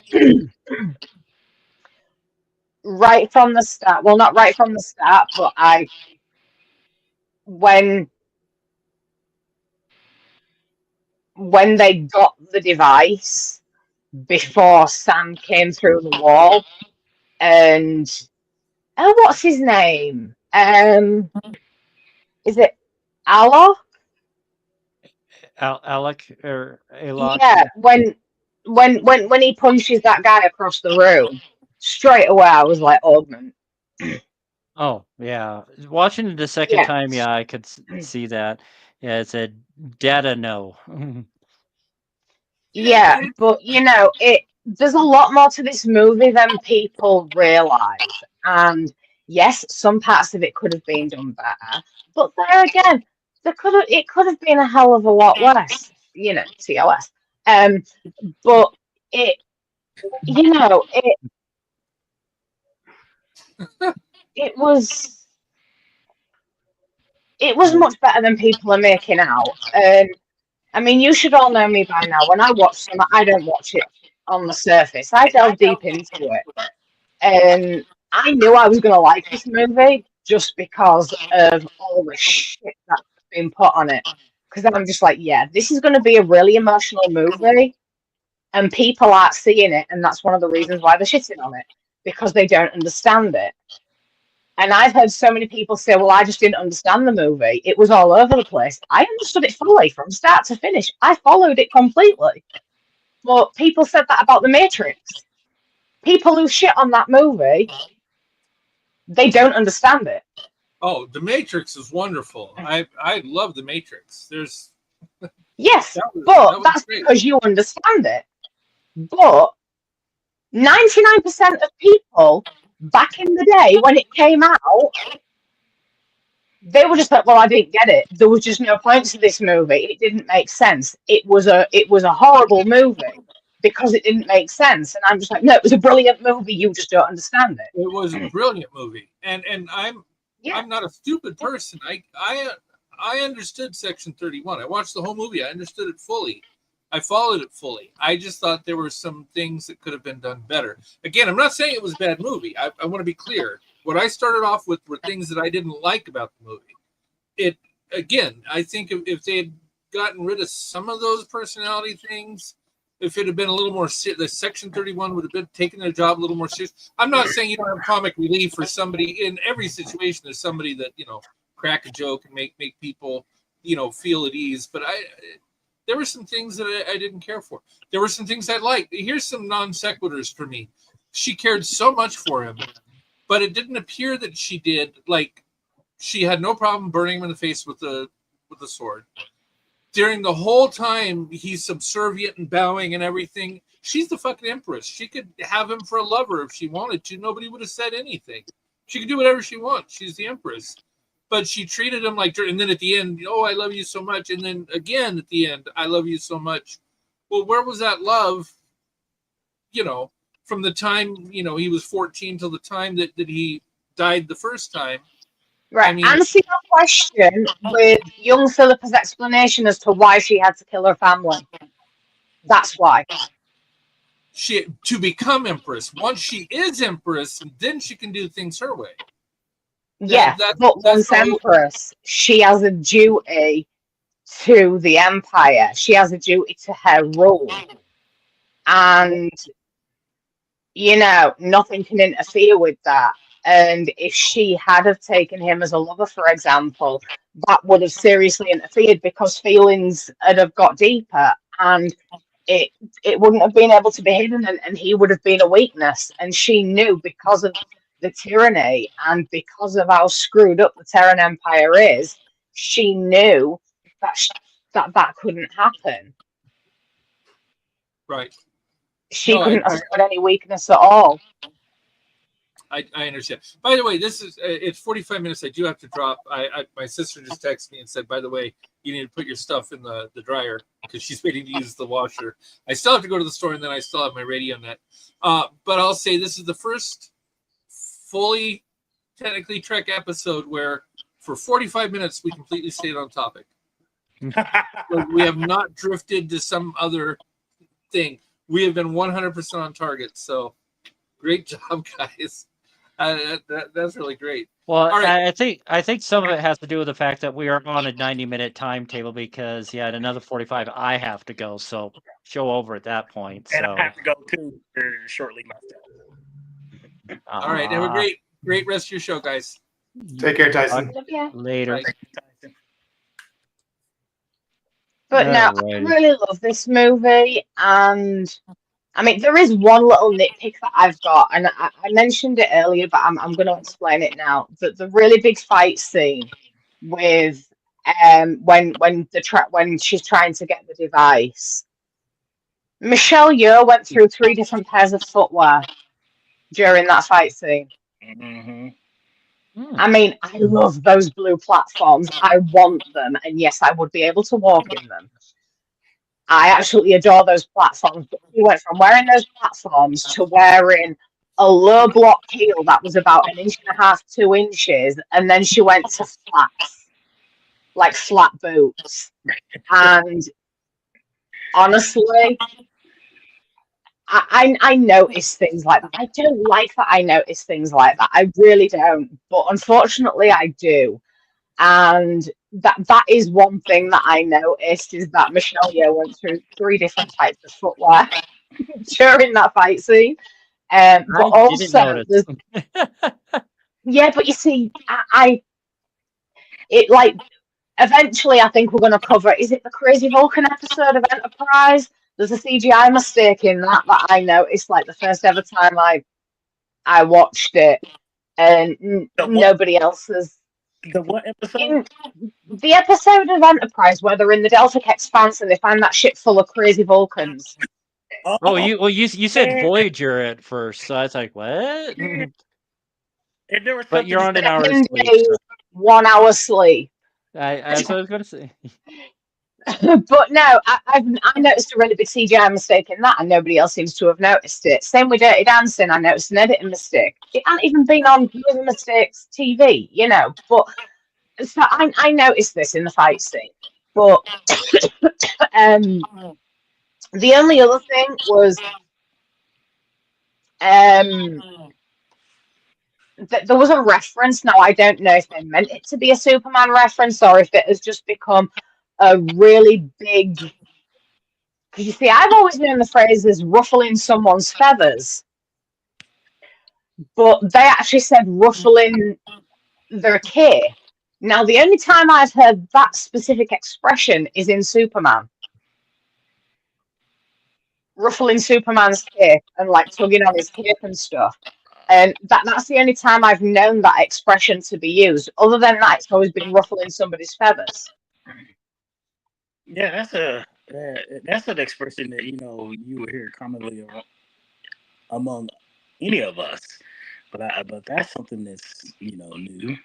right from the start, well, not right from the start, but when they got the device before Sam came through the wall, and what's his name? Is it Alok? Alec or Alok? Yeah, when he punches that guy across the room, straight away I was like, augment. Oh yeah, watching it the second Yeah. time, yeah, I could see that. Yeah, it said data no. Yeah, but you know, there's a lot more to this movie than people realize. And yes, some parts of it could have been done better, but there again, it could have been a hell of a lot worse, you know, TOS. But it, you know, It was much better than people are making out. I mean, you should all know me by now. When I watch some, I don't watch it on the surface. I delve deep into it. And I knew I was going to like this movie just because of all the shit that's been put on it. Because I'm just like, yeah, this is going to be a really emotional movie. And people aren't seeing it. And that's one of the reasons why they're shitting on it. Because they don't understand it. And I've heard so many people say, well, I just didn't understand the movie. It was all over the place. I understood it fully from start to finish. I followed it completely. But people said that about The Matrix. People who shit on that movie, they don't understand it. Oh, The Matrix is wonderful. I love The Matrix. There's Yes, that was but that's great. because you understand it. But 99% of people back in the day when it came out, they were just like, well, I didn't get it. There was just no point to this movie. It didn't make sense. It was a horrible movie because it didn't make sense. And I'm just like, no, it was a brilliant movie. You just don't understand it. It was a brilliant movie. And I'm not a stupid person. I understood Section 31. I watched the whole movie. I understood it fully. I followed it fully. I just thought there were some things that could have been done better. Again, I'm not saying it was a bad movie. I want to be clear. What I started off with were things that I didn't like about the movie. I think if they had gotten rid of some of those personality things, if it had been a little more serious, the Section 31 would have been taking their job a little more serious. I'm not saying you don't have comic relief for somebody. In every situation, there's somebody that, crack a joke and make people, feel at ease. But there were some things that I didn't care for. There were some things I liked. Here's some non sequiturs for me. She cared so much for him, but it didn't appear that she did. Like, she had no problem burning him in the face with the sword. During the whole time, he's subservient and bowing and everything. She's the fucking empress. She could have him for a lover if she wanted to. Nobody would have said anything. She could do whatever she wants. She's the empress. But she treated him like, and then at the end, oh, I love you so much. And then again at the end, I love you so much. Well, where was that love, from the time, he was 14 till the time that he died the first time? Right. I mean, answer your question with young Philippa's explanation as to why she had to kill her family. That's why. To become empress. Once she is empress, then she can do things her way. Yeah, but once empress, she has a duty to the empire. She has a duty to her rule. And, nothing can interfere with that. And if she had have taken him as a lover, for example, that would have seriously interfered because feelings would have got deeper and it wouldn't have been able to be hidden and he would have been a weakness. And she knew because of the tyranny and because of how screwed up the Terran Empire is, she knew that couldn't happen. Right. She couldn't afford any weakness at all. I understand. By the way, it's 45 minutes. I do have to drop. My sister just texted me and said, by the way, you need to put your stuff in the dryer because she's waiting to use the washer. I still have to go to the store and then I still have my radio net. But I'll say this is the first fully technically Trek episode where for 45 minutes we completely stayed on topic. We have not drifted to some other thing. We have been 100% on target. So great job, guys. That's really great. Well, right. I think some of it has to do with the fact that we are on a 90-minute timetable because at another 45 I have to go. So show over at that point. And so I have to go too shortly myself. All right, have a great rest of your show, guys. Take care, Tyson. Later. But no, I really love this movie, and I mean, there is one little nitpick that I've got, and I mentioned it earlier, but I'm going to explain it now. The really big fight scene with when she's trying to get the device, Michelle Yeoh went through 3 different pairs of footwear during that fight scene. Mm-hmm. I mean, I love those blue platforms. I want them, and yes, I would be able to walk in them. I absolutely adore those platforms, but we went from wearing those platforms to wearing a low block heel that was about 1.5 to 2 inches, and then she went to flats, like flat boots. And honestly, I notice things like that. I don't like that I notice things like that. I really don't. But unfortunately, I do. And that is one thing that I noticed, is that Michelle Yeoh went through 3 different types of footwear during that fight scene. But I didn't also, notice. yeah, but you see, it like eventually I think we're going to cover. Is it the Crazy Vulcan episode of Enterprise? There's a CGI mistake in that I noticed, like the first ever time I watched it, and nobody else has. The what episode? In the episode of Enterprise where they're in the Delta Expanse and they find that ship full of crazy Vulcans. Oh, you said Voyager at first, so I was like, what? And there was But you're on an hour 7 sleep. days, 1 hour sleep. That's what I was going to say. But no, I noticed a really big CGI mistake in that, and nobody else seems to have noticed it. Same with Dirty Dancing, I noticed an editing mistake. It hadn't even been on Movie Mistakes TV, you know. But so I noticed this in the fight scene. But the only other thing was there was a reference. Now, I don't know if they meant it to be a Superman reference or if it has just become a really big... Because you see, I've always known the phrase as ruffling someone's feathers. But they actually said ruffling their cape. Now, the only time I've heard that specific expression is in Superman. Ruffling Superman's cape and like tugging on his cape and stuff. And that's the only time I've known that expression to be used. Other than that, it's always been ruffling somebody's feathers. Yeah, that's an expression that you will hear commonly among any of us. But that's something that's new.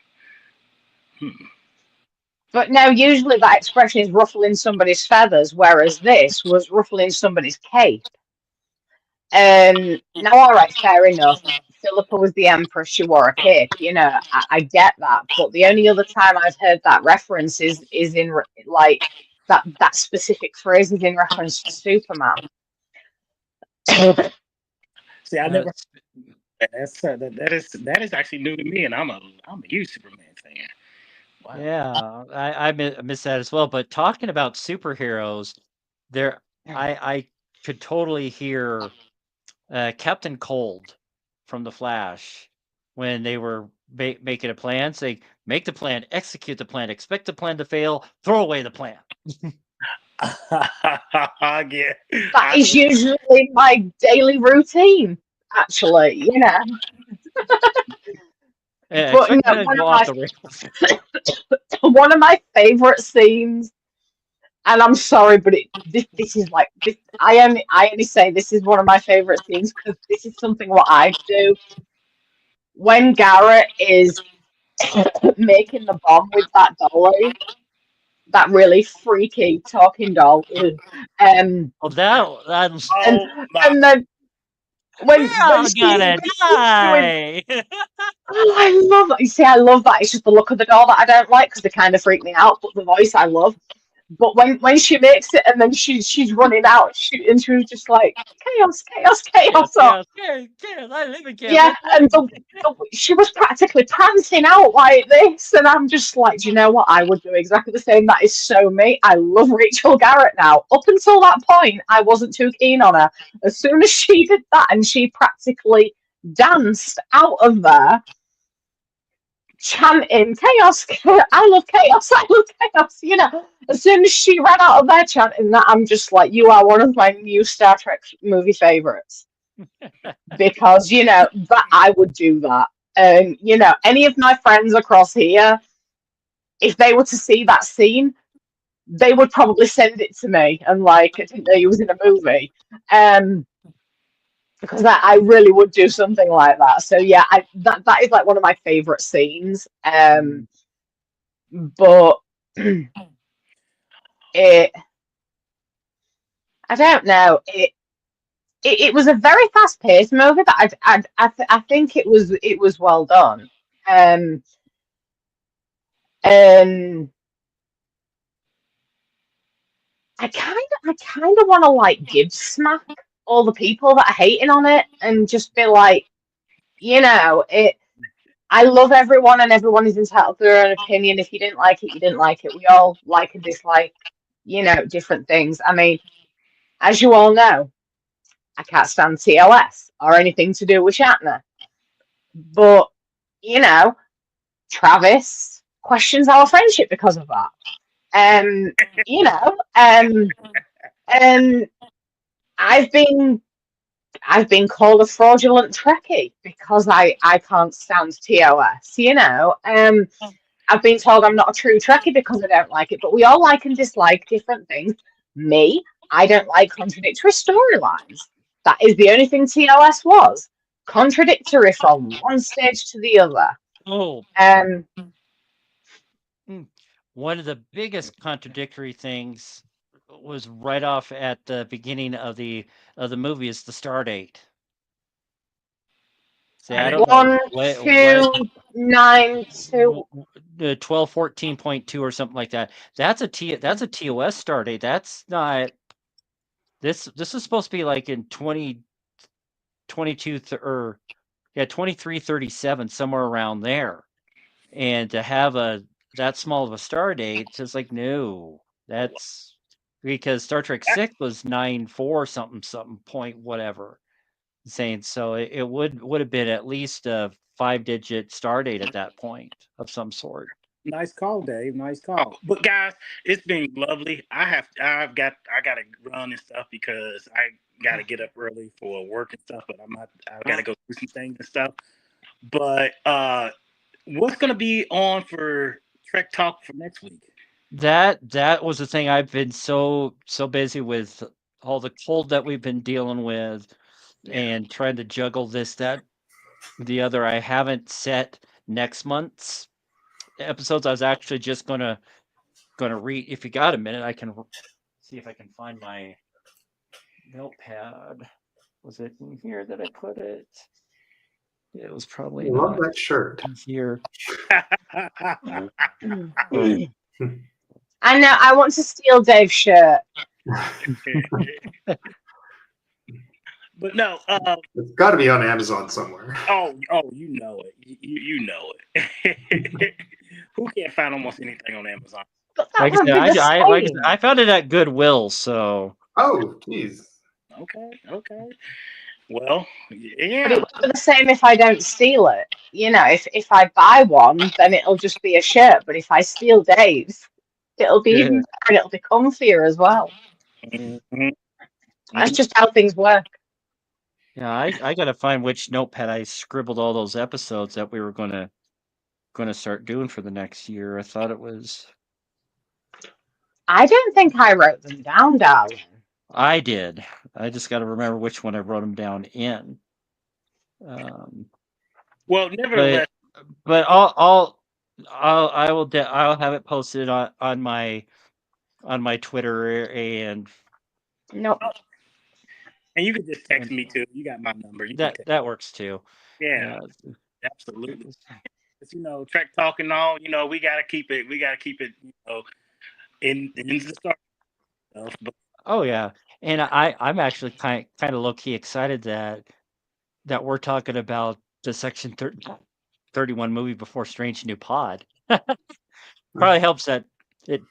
But no, usually that expression is ruffling somebody's feathers, whereas this was ruffling somebody's cape. Now, all right, fair enough. Philippa was the Empress, she wore a cape, I get that. But the only other time I've heard that reference is in like that specific phrase is in reference to Superman. See, I never. That is actually new to me, and I'm a huge Superman fan. Wow. Yeah, I miss that as well. But talking about superheroes, I could totally hear Captain Cold from The Flash when they were making a plan, saying, "Make the plan, execute the plan, expect the plan to fail, throw away the plan." Yeah. That is usually my daily routine, actually, But one of my favorite scenes, and I'm sorry, but this is like this. I only say this is one of my favorite scenes because this is something what I do. When Garrett is making the bomb with that dolly, that really freaky talking doll. And then when she's gonna die. Oh, I love that. You see, I love that. It's just the look of the doll that I don't like because they kind of freak me out. But the voice I love. But when she makes it and then she's running out and she was just like chaos. Chaos, I live in chaos. Yeah, and she was practically prancing out like this, and I'm just like, do you know what? I would do exactly the same. That is so me. I love Rachel Garrett now. Up until that point, I wasn't too keen on her. As soon as she did that and she practically danced out of there, chanting chaos, I love chaos, as soon as she ran out of there chanting that, I'm just like, you are one of my new Star Trek movie favorites. Because that I would do that. And any of my friends across here, if they were to see that scene, they would probably send it to me and like, I didn't know you was in a movie. Because I really would do something like that. So yeah, that is like one of my favorite scenes. But I don't know. it was a very fast-paced movie, but I think it was well done. And I kind of want to like give smack all the people that are hating on it and just be like, it. I love everyone, and everyone is entitled to their own opinion. If you didn't like it, you didn't like it. We all like and dislike, different things. I mean, as you all know, I can't stand TOS or anything to do with Shatner. But, Travis questions our friendship because of that. And I've been called a fraudulent Trekkie because I can't stand TOS. I've been told I'm not a true Trekkie because I don't like it. But we all like and dislike different things. Me, I don't like contradictory storylines. That is the only thing TOS was. Contradictory from one stage to the other. Oh, one of the biggest contradictory things was right off at the beginning of the movie is the star date. See, I don't know 1292. 1214.2 or something like that. That's a TOS star date. That's not this is supposed to be like in 2022 or 2337, somewhere around there. And to have that small of a star date, it's just like, no, that's because Star Trek 6 was 94 something point whatever. Saying so it would have been at least a 5-digit star date at that point of some sort. Nice call, Dave. Nice call. But guys, it's been lovely. I gotta run and stuff because I gotta get up early for work and stuff. But I gotta go do some things and stuff. But what's gonna be on for Trek Talk for next week? That was the thing. I've been so busy with all the cold that we've been dealing with, and trying to juggle this, that, the other. I haven't set next month's episodes. I was actually just gonna read. If you got a minute, I can see if I can find my notepad. Was it in here that I put it? It was probably I love that shirt here. I know. I want to steal Dave's shirt. But no, it's got to be on Amazon somewhere. Oh, you know it. You know it. Who can't find almost anything on Amazon? Like I found it at Goodwill. So. Oh, jeez. Okay. Well, yeah. But it would be the same if I don't steal it. If I buy one, then it'll just be a shirt. But if I steal Dave's, it'll be even better and it'll be comfier as well. Mm-hmm. That's just how things work. Yeah, I gotta find which notepad I scribbled all those episodes that we were gonna start doing for the next year. I thought it was. I don't think I wrote them down, darling. I did. I just got to remember which one I wrote them down in. Well, nevertheless, but I'll have it posted on my Twitter and. Nope. And you can just text me too. You got my number. That works too. Yeah, absolutely. Trek Talk and all. We gotta keep it. We gotta keep it. In the start. Oh yeah, and I'm actually kind of low key excited that we're talking about the Section 31 movie before Strange New Pod. Probably helps that it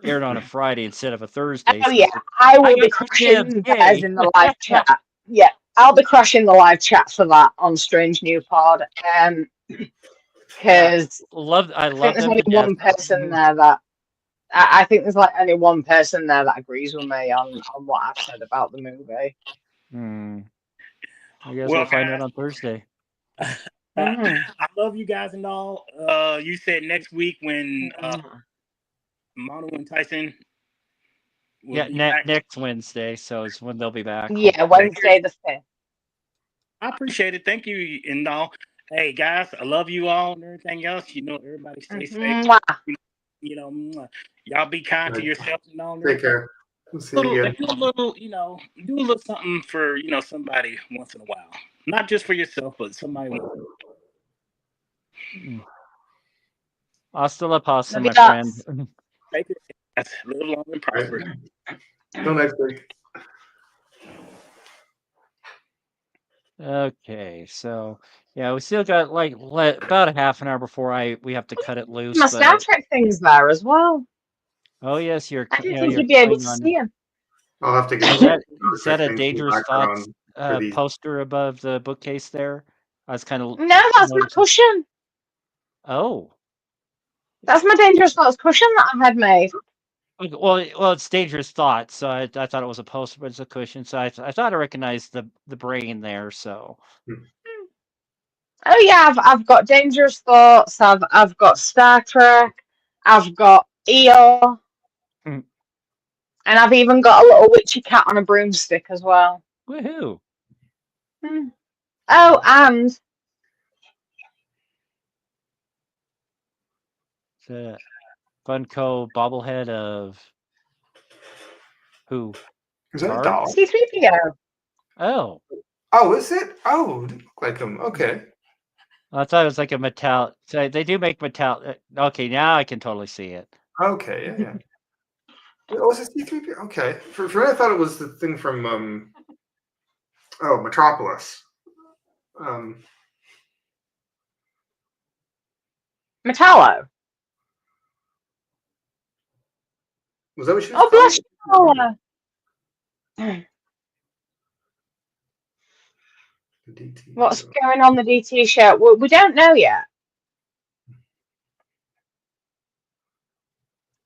aired on a Friday instead of a Thursday. Oh yeah, I will be crushing guys in the live chat. Yeah, I'll be crushing the live chat for that on Strange New Pod. Because I think there's only one person there that I think there's like only one person there that agrees with me on what I've said about the movie. I guess we'll find out on Thursday. I love you guys and all. You said next week when Mono and Tyson. Next Wednesday, so it's when they'll be back. Yeah, Wednesday the 5th. I appreciate it. Thank you and all. Hey guys, I love you all and everything else. Everybody stay safe. Y'all be kind to yourselves and all. Take care. We'll see you again. Do a little, do a little something for somebody once in a while. Not just for yourself, but somebody. Hasta la pasta, Maybe my friend. Make it live long and prosper. Till next week. Okay, so yeah, we still got like about a half an hour before we have to cut it loose. My Star Trek thing's there as well. Oh yes, I didn't think you'd be able to see him. I'll have to get is that a Dangerous Thoughts poster above the bookcase there? I was kind of no, that's my cushion. Oh, that's my Dangerous Thoughts cushion that I had made. Well, it's Dangerous Thoughts, so I thought it was a poster, but it's a cushion. So I thought I recognized the brain there. So. Oh yeah, I've got Dangerous Thoughts. I've got Star Trek. I've got Yeoh. And I've even got a little witchy cat on a broomstick as well. Woohoo! Oh, and the Funko bobblehead of who? Is that a doll? C-3PO. Oh. Oh, is it? Oh, it didn't look like him. Okay. I thought it was like a metallic. So they do make metallic. Okay, now I can totally see it. Okay, yeah. Oh, was it C-3PO? Okay. For me, I thought it was the thing from Metropolis. Metallo. Was that what she was? Oh, bless you. What's going on the DT show? Well, we don't know yet.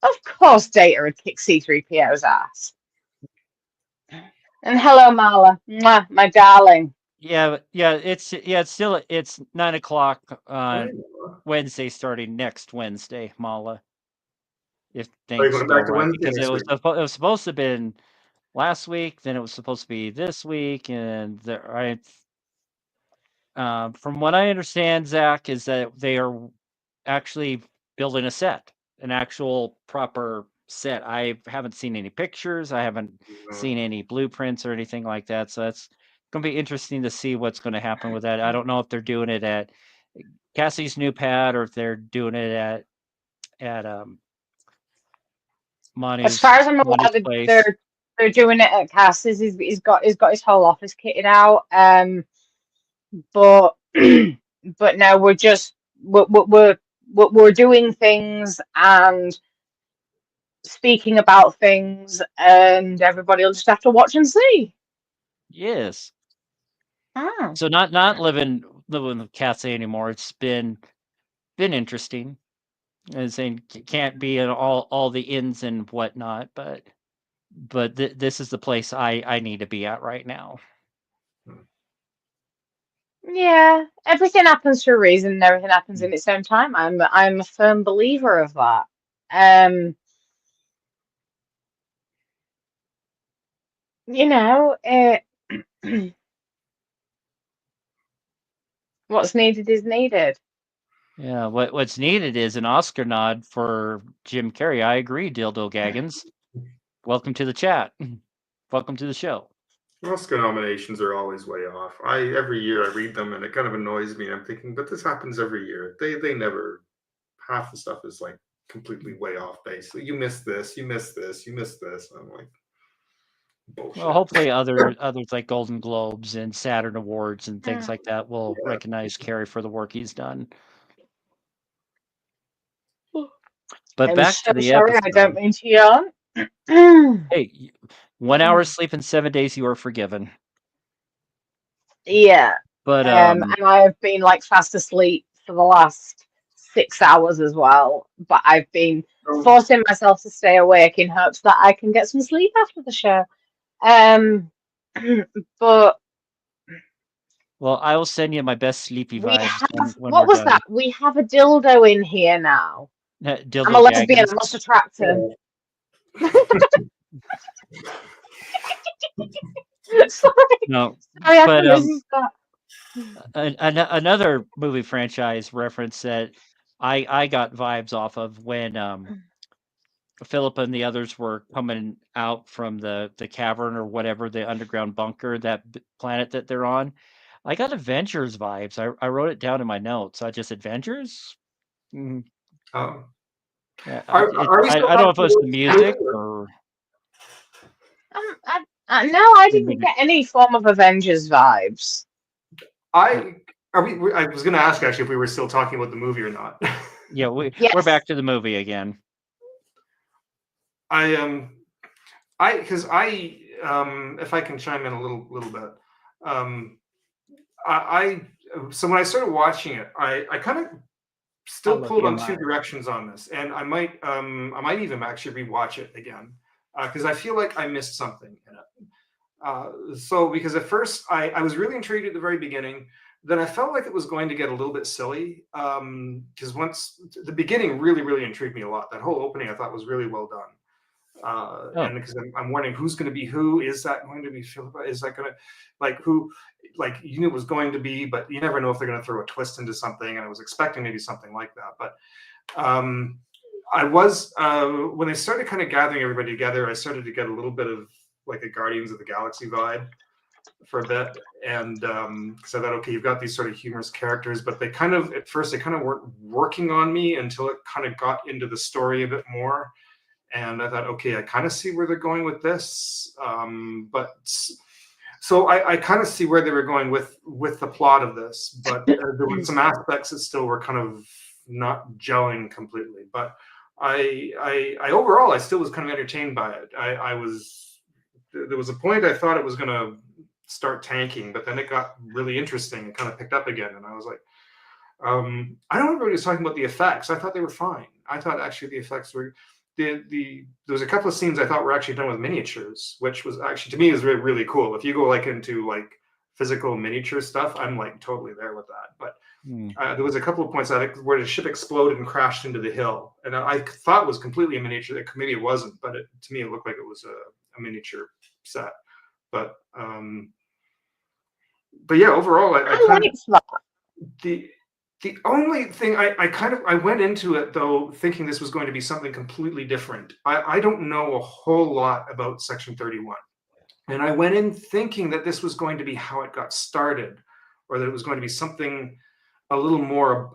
Of course, Data would kick C-3PO's ass. And hello, Marla. Mwah, my darling. Yeah. It's 9:00 on Wednesday, starting next Wednesday, Mala. If things go right, because it was supposed to have been last week, then it was supposed to be this week, and from what I understand, Zach, is that they are actually building a set, an actual proper set. I haven't seen any pictures. I haven't seen any blueprints or anything like that. So it's going to be interesting to see what's going to happen with that. I don't know if they're doing it at Cassie's new pad or if they're doing it at Monty's. As far as I'm aware, they're doing it at Cassie's. He's got his whole office kitted out. But now we're doing things and speaking about things, and everybody will just have to watch and see. Yes. So not living with Cassie anymore. It's been interesting. As saying can't be in all the ins and whatnot, but this is the place I need to be at right now. Yeah, everything happens for a reason, and everything happens in its own time. I'm a firm believer of that. What's needed is needed. Yeah, what's needed is an Oscar nod for Jim Carrey. I agree, Dildo Gaggins. Welcome to the chat. Welcome to the show. Oscar nominations are always way off. Every year I read them and it kind of annoys me. I'm thinking, but this happens every year. They never, half the stuff is like completely way off base. So you missed this, you missed this, you missed this. I'm like, bullshit. Well, hopefully others like Golden Globes and Saturn Awards and things like that will recognize Carrey for the work he's done. But I'm back so to the sorry, episode. I don't mean to yawn. Hey, 1 hour sleep in 7 days, you are forgiven. Yeah. But and I have been like fast asleep for the last 6 hours as well. But I've been forcing myself to stay awake in hopes that I can get some sleep after the show. But well, I will send you my best sleepy vibes. When what we're was done. that? We have a dildo in here now. Dildo I'm a lesbian. Gaggins. I must attract him. Sorry. No, Sorry, I but can resist that. another movie franchise reference that I got vibes off of when Philippa and the others were coming out from the cavern or whatever, the underground bunker, that planet that they're on. I got Avengers vibes. I wrote it down in my notes. I just Avengers. Mm, Um, yeah, are we still I don't know if talking it was the about music or- or No, I didn't maybe. get any form of Avengers vibes. I was going to ask actually if we were still talking about the movie or not. Yeah, we're Yes. back to the movie again. Because if I can chime in a little bit, so when I started watching it, I kind of still I'll pulled look on in two my- directions on this, and I might even actually rewatch it again because I feel like I missed something in it. So because at first I was really intrigued at the very beginning, then I felt like it was going to get a little bit silly because once the beginning really intrigued me a lot. That whole opening I thought was really well done. And because I'm wondering who's going to be who. Is that going to be Philippa? Is that going to who you knew it was going to be, but you never know if they're going to throw a twist into something, and I was expecting maybe something like that. But I was when they started kind of gathering everybody together, I started to get a little bit of like a Guardians of the Galaxy vibe for a bit, and because I thought, okay, you've got these sort of humorous characters, but they kind of at first they kind of weren't working on me until it kind of got into the story a bit more. And I thought, okay, I kind of see where they're going with this, but so I kind of see where they were going with the plot of this, but there were some aspects that still were kind of not gelling completely. But I overall I still was kind of entertained by it. There was a point I thought it was going to start tanking, but then it got really interesting and kind of picked up again, and I was like, I don't know if everybody was talking about the effects. I thought they were fine. I thought actually the effects were. There was a couple of scenes I thought were actually done with miniatures, which was actually to me is really cool. If you go into physical miniature stuff, I'm totally there with that. But there was a couple of points where the ship exploded and crashed into the hill, and I thought it was completely a miniature. Maybe it wasn't, but to me it looked like it was a miniature set. But yeah, overall I liked that. The only thing I went into it though thinking this was going to be something completely different. I don't know a whole lot about Section 31, and I went in thinking that this was going to be how it got started, or that it was going to be something a little more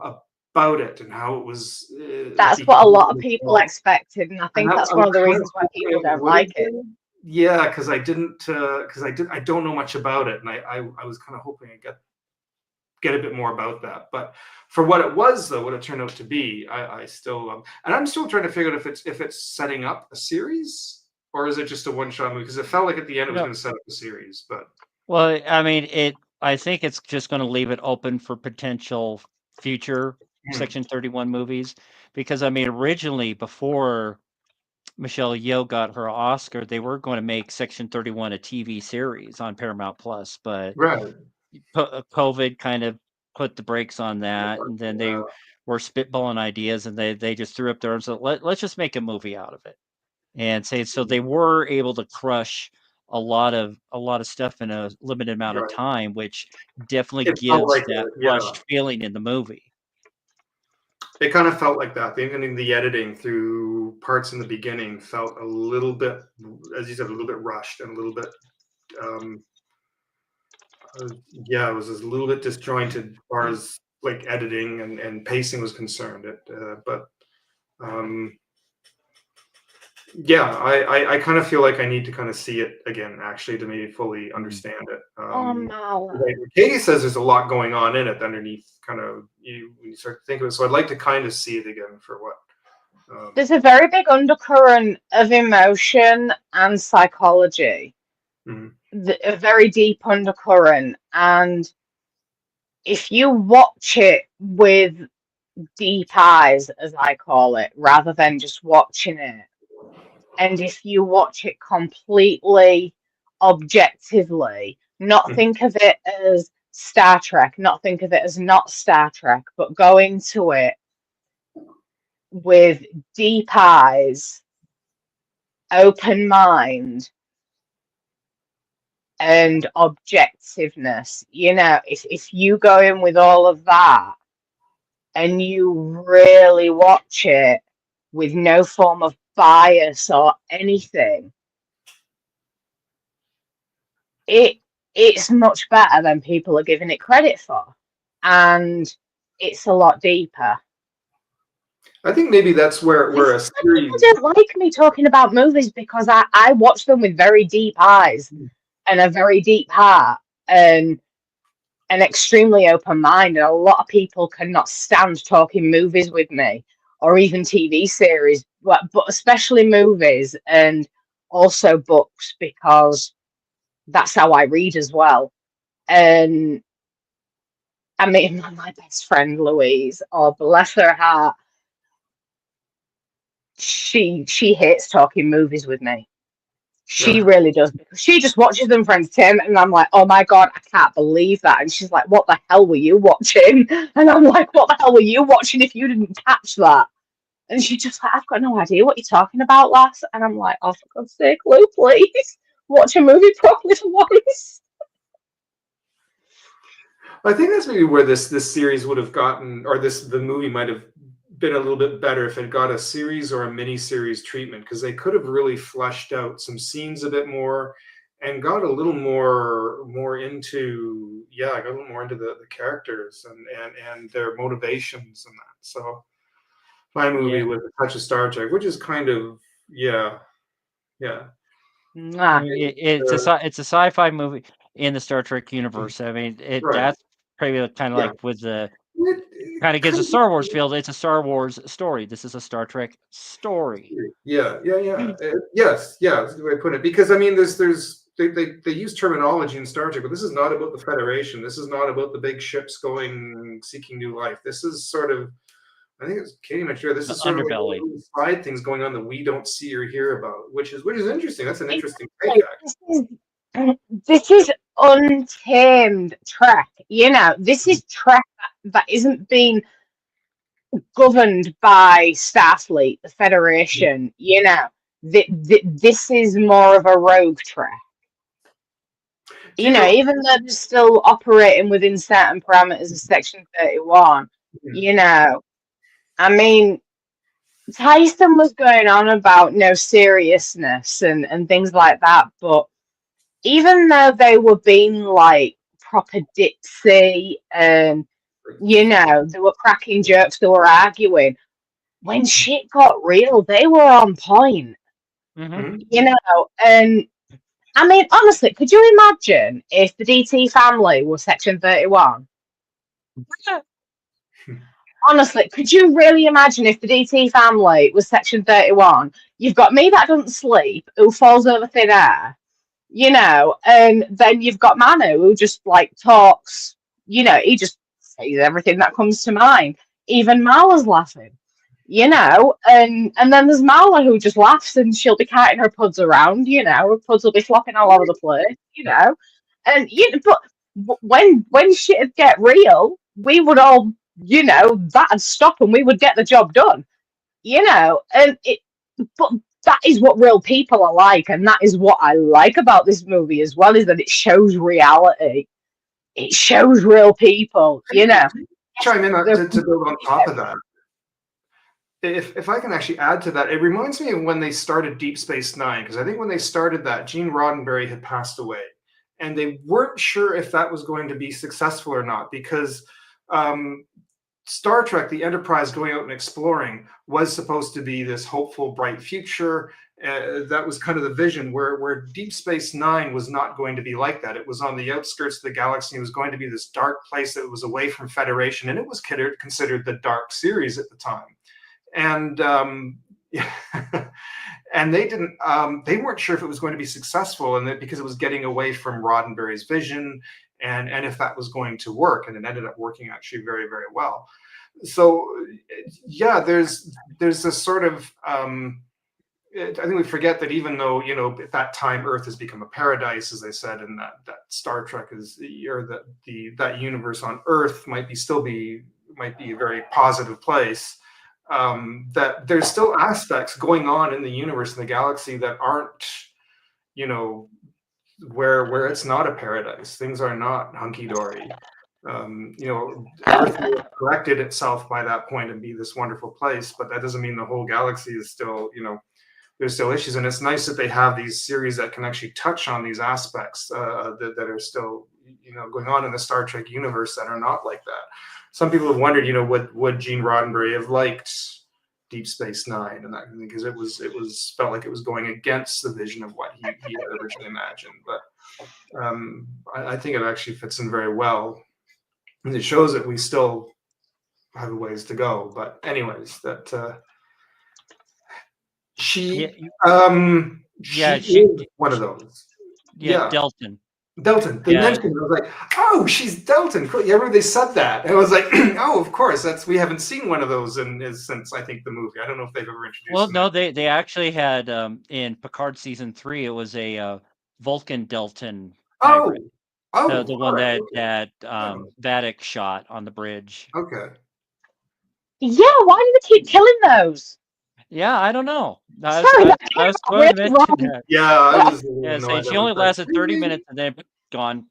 about it and how it was. That's what a lot of people expected, and I think that's one of the reasons why people don't like it. Yeah, because I don't know much about it, and I was kind of hoping I'd get a bit more about that. But for what it was, though, what it turned out to be, I still and I'm still trying to figure out if it's setting up a series or is it just a one-shot movie, because it felt like at the end it was going to set up a series. But well, I mean, I think it's just going to leave it open for potential future Section 31 movies, because I mean, originally before Michelle Yeoh got her Oscar, they were going to make Section 31 a TV series on Paramount Plus, but right. COVID kind of put the brakes on that, and then they were spitballing ideas, and they just threw up their arms. So let's just make a movie out of it, and say so. They were able to crush a lot of stuff in a limited amount of time, which definitely gives that rushed feeling in the movie. It kind of felt like that. The editing through parts in the beginning felt a little bit, as you said, a little bit rushed and a little bit. It was a little bit disjointed as far as editing and pacing was concerned. I kind of feel like I need to kind of see it again, actually, to maybe fully understand it. No. Katie says there's a lot going on in it underneath, kind of when you start to think of it. So I'd like to kind of see it again for what. There's a very big undercurrent of emotion and psychology. A very deep undercurrent, and if you watch it with deep eyes, as I call it, rather than just watching it, and if you watch it completely objectively, not think of it as Star Trek, not think of it as not Star Trek, but go into it with deep eyes, open mind, and objectiveness. If you go in with all of that and you really watch it with no form of bias or anything, it's much better than people are giving it credit for, and it's a lot deeper. I think maybe that's where a series. People don't like me talking about movies because I watch them with very deep eyes and a very deep heart and an extremely open mind. And a lot of people cannot stand talking movies with me or even TV series, but especially movies and also books, because that's how I read as well. And I mean, my best friend Louise, oh bless her heart, she hates talking movies with me. She really does, because she just watches them for entertainment, and I'm like, oh my god, I can't believe that. And she's like, what the hell were you watching? And I'm like, what the hell were you watching if you didn't catch that? And she's just like, I've got no idea what you're talking about, lass. And I'm like, oh, for God's sake, Lou, please watch a movie properly for once. I think that's maybe where this series would have gotten, or the movie might have been a little bit better if it got a series or a mini series treatment, because they could have really fleshed out some scenes a bit more and got a little more into the characters and their motivations and that. So my movie with a touch of Star Trek, which is kind of Nah. It's a sci-fi movie in the Star Trek universe. I mean, that's probably kind of like with the kind of gives a Star Wars feel. It's a Star Wars story. This is a Star Trek story. Yes, that's the way I put it. Because I mean, they use terminology in Star Trek, but this is not about the Federation. This is not about the big ships going seeking new life. This is sort of, I think it's Katie mentioned, this is sort of like side things going on that we don't see or hear about, which is interesting. That's an interesting take. This is untamed Trek. You know, this is Trek that isn't being governed by Starfleet, the Federation. You know, this is more of a rogue Trek. You know, even though they're still operating within certain parameters of Section 31, you know, I mean, Tyson was going on about no seriousness and things like that, but even though they were being like proper ditzy and, you know, they were cracking jokes, they were arguing, when shit got real, they were on point. You know, and I mean, honestly, could you imagine if the DT family was Section 31? Honestly, could you really imagine if the DT family was Section 31? You've got me that doesn't sleep, who falls over thin air, you know, and then you've got Manu who just like talks, you know, he just says everything that comes to mind. Even Marla's laughing, you know, and then there's Marla who just laughs and she'll be carting her puds around, you know, her puds will be flopping all over the place, you know, and you know, but when shit would get real, we would all, you know, that'd stop and we would get the job done, you know, but that is what real people are like, and that is what I like about this movie as well, is that it shows reality. It shows real people, you know. Chime in to build on top of that. If I can actually add to that, it reminds me of when they started Deep Space Nine, because I think when they started that, Gene Roddenberry had passed away, and they weren't sure if that was going to be successful or not, because Star Trek, the Enterprise going out and exploring, was supposed to be this hopeful, bright future. That was kind of the vision, where Deep Space Nine was not going to be like that. It was on the outskirts of the galaxy. It was going to be this dark place that was away from Federation, and it was considered the dark series at the time. And and they weren't sure if it was going to be successful, and because it was getting away from Roddenberry's vision, and if that was going to work, and it ended up working actually very, very well. So yeah, there's this sort of I think we forget that even though, you know, at that time Earth has become a paradise, as I said, and that Star Trek is, or that universe on Earth might be a very positive place. That there's still aspects going on in the universe and the galaxy that aren't, you know, where it's not a paradise. Things are not hunky-dory. You know, Earth corrected itself by that point and be this wonderful place, but that doesn't mean the whole galaxy is still, you know, there's still issues, and it's nice that they have these series that can actually touch on these aspects that are still going on in the Star Trek universe that are not like that. Some people have wondered, would Gene Roddenberry have liked Deep Space Nine and that, because it was felt like it was going against the vision of what he had originally imagined. But I think it actually fits in very well, and it shows that we still have a ways to go. But anyways, that she is one of those. Yeah, Delton. They mentioned it. I was like, oh, she's Delton. Cool. Yeah, I remember they said that. And I was like, oh, of course. We haven't seen one of those since I think the movie. I don't know if they've ever introduced. Well, no, they actually had in Picard season 3. It was a Vulcan Delton hybrid. The one that Vatic shot on the bridge. Okay. Yeah, why do they keep killing those? Yeah, I don't know. I was going to mention that. Yeah, she only lasted 30 minutes and then gone.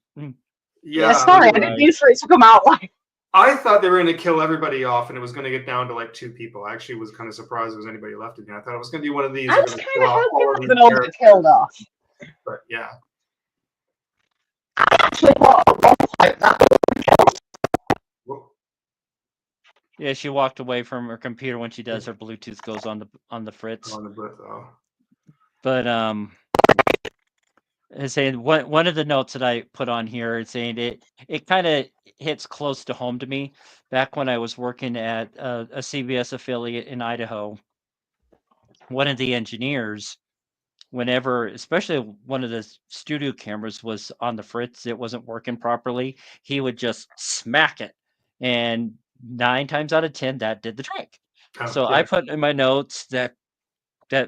Yeah, sorry, I didn't mean for it to come out like. I thought they were going to kill everybody off, and it was going to get down to like 2 people. I actually was kind of surprised there was anybody left again. I thought it was going to be one of these. I was kind of hoping that all get killed off. But yeah. I actually thought Yeah, she walked away from her computer when she does her Bluetooth goes on the fritz. On the Brit, But saying one of the notes that I put on here is saying it kind of hits close to home to me. Back when I was working at a CBS affiliate in Idaho, one of the engineers, whenever, especially one of the studio cameras was on the fritz, it wasn't working properly, he would just smack it, and 9 times out of 10 that did the trick. So I put in my notes that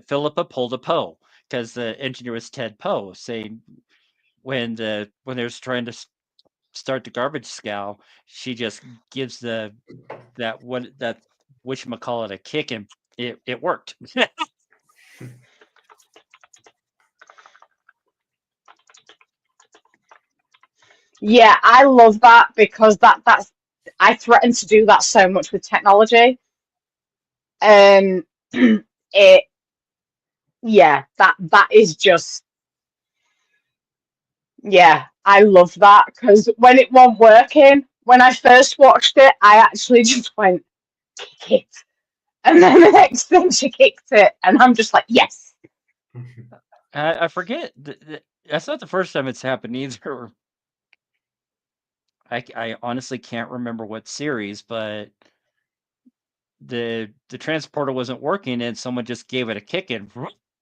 Philippa pulled a Poe, because the engineer was Ted Poe, saying when they was trying to start the garbage scow, she just gives that whatchamacallit a kick, and it worked. Yeah, I love that, because that's I threaten to do that so much with technology. That is just, yeah, I love that, because when it wasn't working, when I first watched it, I actually just went, kick it. And then the next thing she kicked it, and I'm just like, yes. I forget. That's not the first time it's happened either. I honestly can't remember what series, but the transporter wasn't working, and someone just gave it a kick, and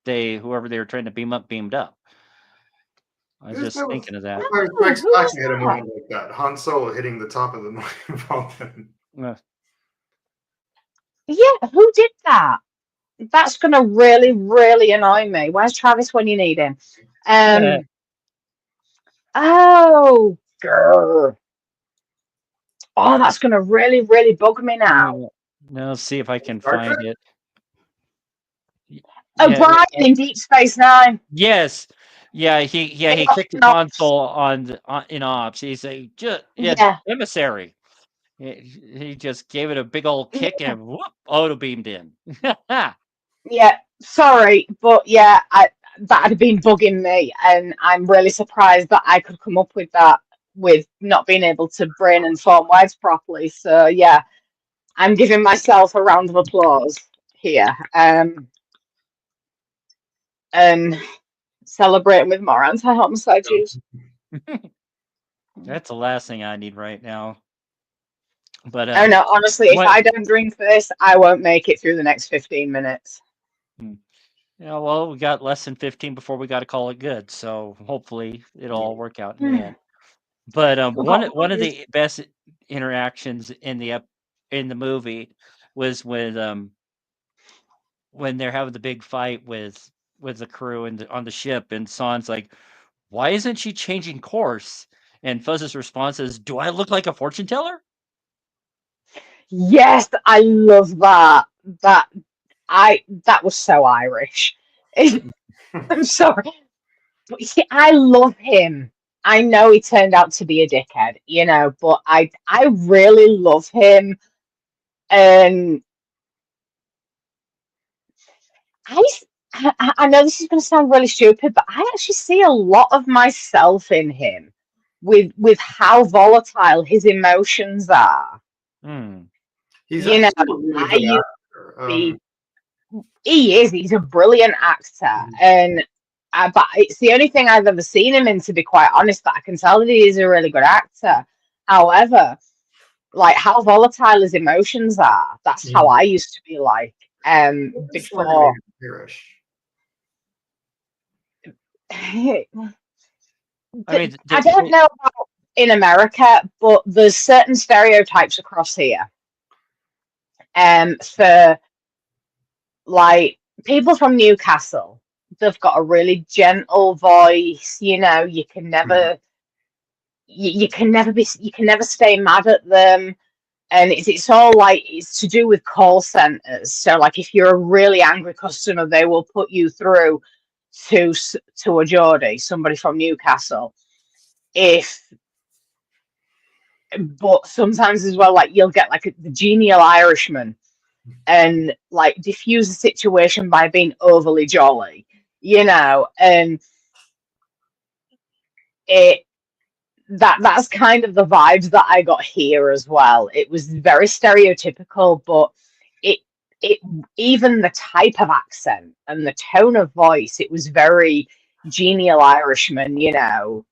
whoever they were trying to beam up beamed up. I was just thinking of that. I expected a moment like that. Han Solo hitting the top of the Vulcan. Yeah, who did that? That's gonna really, really annoy me. Where's Travis when you need him? Oh, grr. Oh, that's gonna really, really bug me now. No, see if I can find it. O'Brien in Deep Space Nine. Yes. Yeah, he kicked the console in ops. He's a emissary. He just gave it a big old kick and whoop, auto beamed in. Yeah, sorry, but yeah, that had been bugging me, and I'm really surprised that I could come up with that with not being able to brain and form words properly. So yeah, I'm giving myself a round of applause here. And celebrating with more anti-homicide use. That's the last thing I need right now. But oh no, honestly, if I don't drink this, I won't make it through the next 15 minutes. Yeah, well, we got less than 15 before we got to call it good, so hopefully it'll all work out in the end. But one of the best interactions in the movie was when they're having the big fight with the crew and on the ship, and San's like, "Why isn't she changing course?" And Fuzz's response is, "Do I look like a fortune teller?" Yes, I love that. That was so Irish. I'm sorry. But see, I love him. I know he turned out to be a dickhead, but I really love him. And I I know this is going to sound really stupid, but I actually see a lot of myself in him with how volatile his emotions are. Hmm. He's You know, actually a really I good used actor. to be, he's a brilliant actor. And but it's the only thing I've ever seen him in, to be quite honest, that I can tell that he is a really good actor. However, like how volatile his emotions are, that's how I used to be like before. Irish. I mean, I don't know about in America, but there's certain stereotypes across here. For like people from Newcastle, they've got a really gentle voice. You know, you can never, you can never stay mad at them. And it's all like, it's to do with call centers. So like if you're a really angry customer, they will put you through to a Geordie, somebody from Newcastle. But sometimes as well, like you'll get like the genial Irishman and like diffuse the situation by being overly jolly, you know, and that's kind of the vibes that I got here as well. It was very stereotypical, but it even the type of accent and the tone of voice, it was very genial Irishman, you know,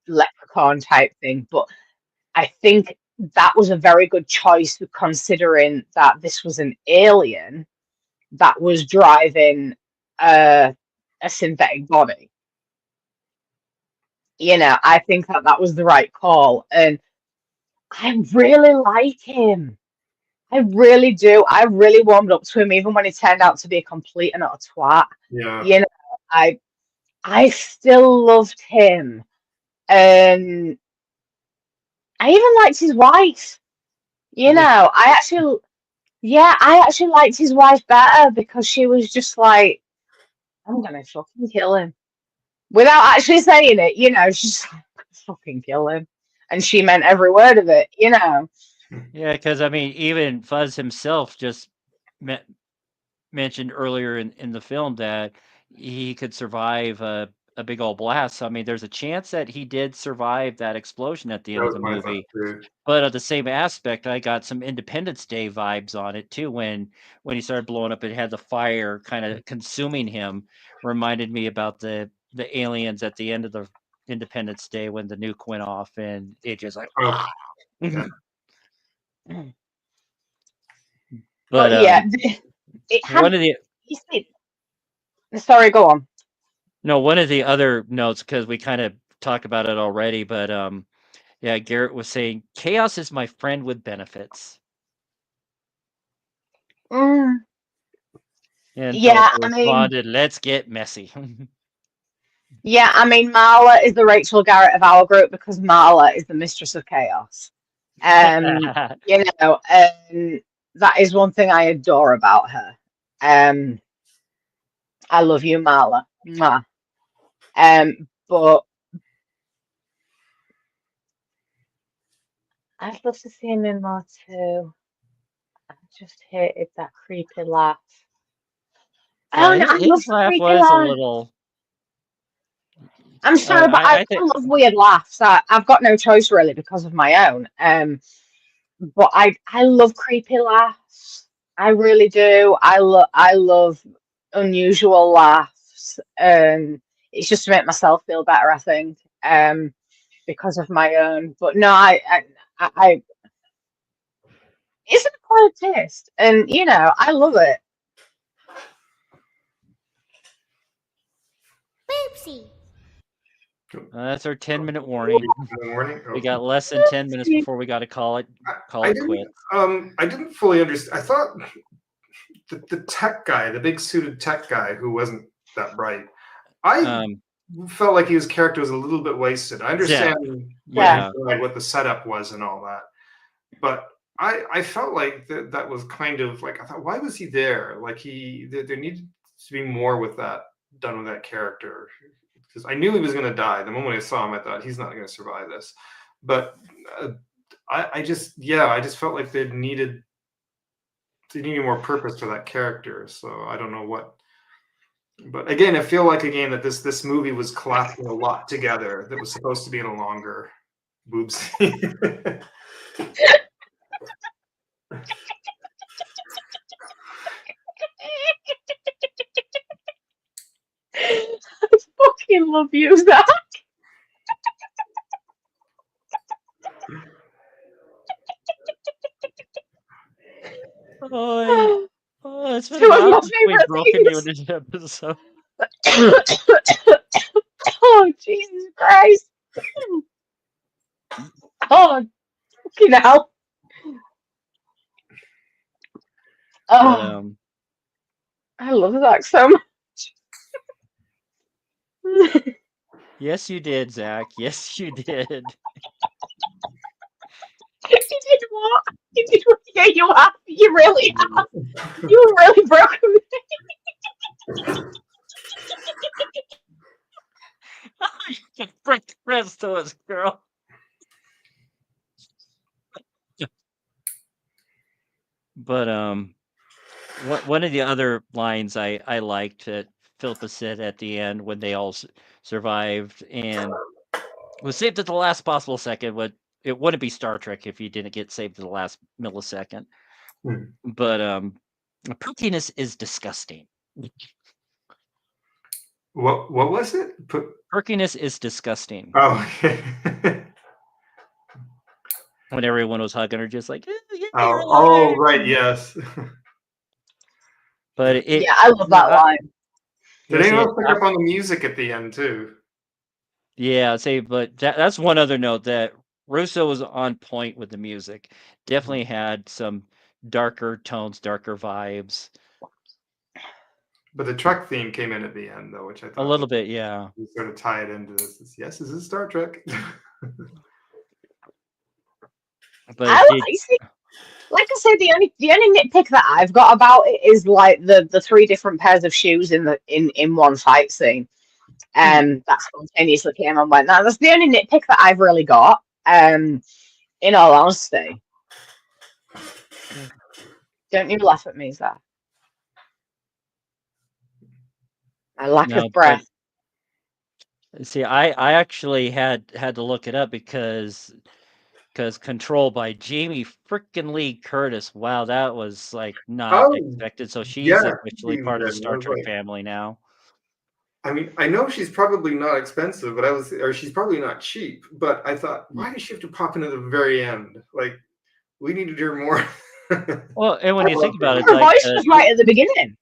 leprechaun type thing. But I think that was a very good choice, considering that this was an alien that was driving a synthetic body. You know, I think that was the right call, and I really like him. I really do. I really warmed up to him, even when he turned out to be a complete and utter twat. Yeah. You know, I still loved him, and I even liked his wife. You know, I actually liked his wife better, because she was just like, I'm gonna fucking kill him, without actually saying it. You know, she's just like, fucking kill him, and she meant every word of it. You know. Yeah, because I mean, even Fuzz himself just mentioned earlier in the film that he could survive a big old blast. So, I mean, there's a chance that he did survive that explosion at the That end of was the my thought movie. too. But at the same aspect, I got some Independence Day vibes on it too. When he started blowing up and had the fire kind of consuming him, reminded me about the aliens at the end of the Independence Day when the nuke went off and it just like. Oh, yeah. But yeah, it had. one of the Sorry, go on. no, one of the other notes, because we kind of talked about it already, but yeah, Garrett was saying chaos is my friend with benefits. And Yeah, Philippa I mean, responded, let's get messy. yeah, I mean, Marla is the Rachel Garrett of our group, because Marla is the mistress of chaos. You know, and that is one thing I adore about her. I love you, Marla. Mwah. But I'd love to see him in more too. I just hated that creepy laugh. Oh no, I love his the laugh creepy was a laugh. little. I'm sorry, but I think love weird laughs. I've got no choice really, because of my own. But I love creepy laughs. I really do. I love unusual laughs. It's just to make myself feel better, I think. Because of my own. But no, I it's an acquired taste, and you know, I love it. Boopsie. That's our 10-minute warning. Warning. We got less than 10 minutes before we got to call it quits. I didn't fully understand. I thought the tech guy, the big suited tech guy who wasn't that bright, I felt like his character was a little bit wasted. I understand what the setup was and all that, but I felt like that was kind of like, I thought, why was he there? Like there needed to be more with that done with that character, because I knew he was going to die. The moment I saw him, I thought he's not going to survive this. But I just felt like they needed more purpose for that character. So I don't know what But again, I feel like that this movie was collapsing a lot together that was supposed to be in a longer boob scene. I fucking love you, Zach. Oh, it's been Two of my months since we've favorite broken you in things. this episode. Oh, Jesus Christ. Oh, fucking hell. But Oh, I love Zach so much. yes, you did, Zach. Yes, you did. You did what? You did what? Yeah, you have. You really have. You really broke me. You break the rest to us, girl. But one of the other lines I liked that Philippa said at the end when they all survived and was saved at the last possible second. It wouldn't be Star Trek if you didn't get saved at the last millisecond. But perkiness is disgusting. What was it? Perkiness is disgusting. Oh. When everyone was hugging her, just like, oh, right, yes. But yeah, I love that line. Did anyone pick up on the music at the end too? Yeah, but that's one other note that Russo was on point with the music. Definitely had some darker tones, darker vibes. But the truck theme came in at the end, though, which I thought a little bit, yeah. We sort of tie it into this. Yes, this is Star Trek. But like I said, the only nitpick that I've got about it is like the three different pairs of shoes in one fight scene. That spontaneously came and went. That's the only nitpick that I've really got. In all honesty. Don't you laugh at me, Zach. My lack of breath. See, I actually had to look it up because Control by Jamie frickin' Lee Curtis. Wow, that was like not expected. So she's officially part of the Star Trek family now. I mean, I know she's probably not expensive, but she's probably not cheap. But I thought, why does she have to pop in at the very end? Like, we need to hear more. Well, and when you think about it, her voice was right at the beginning.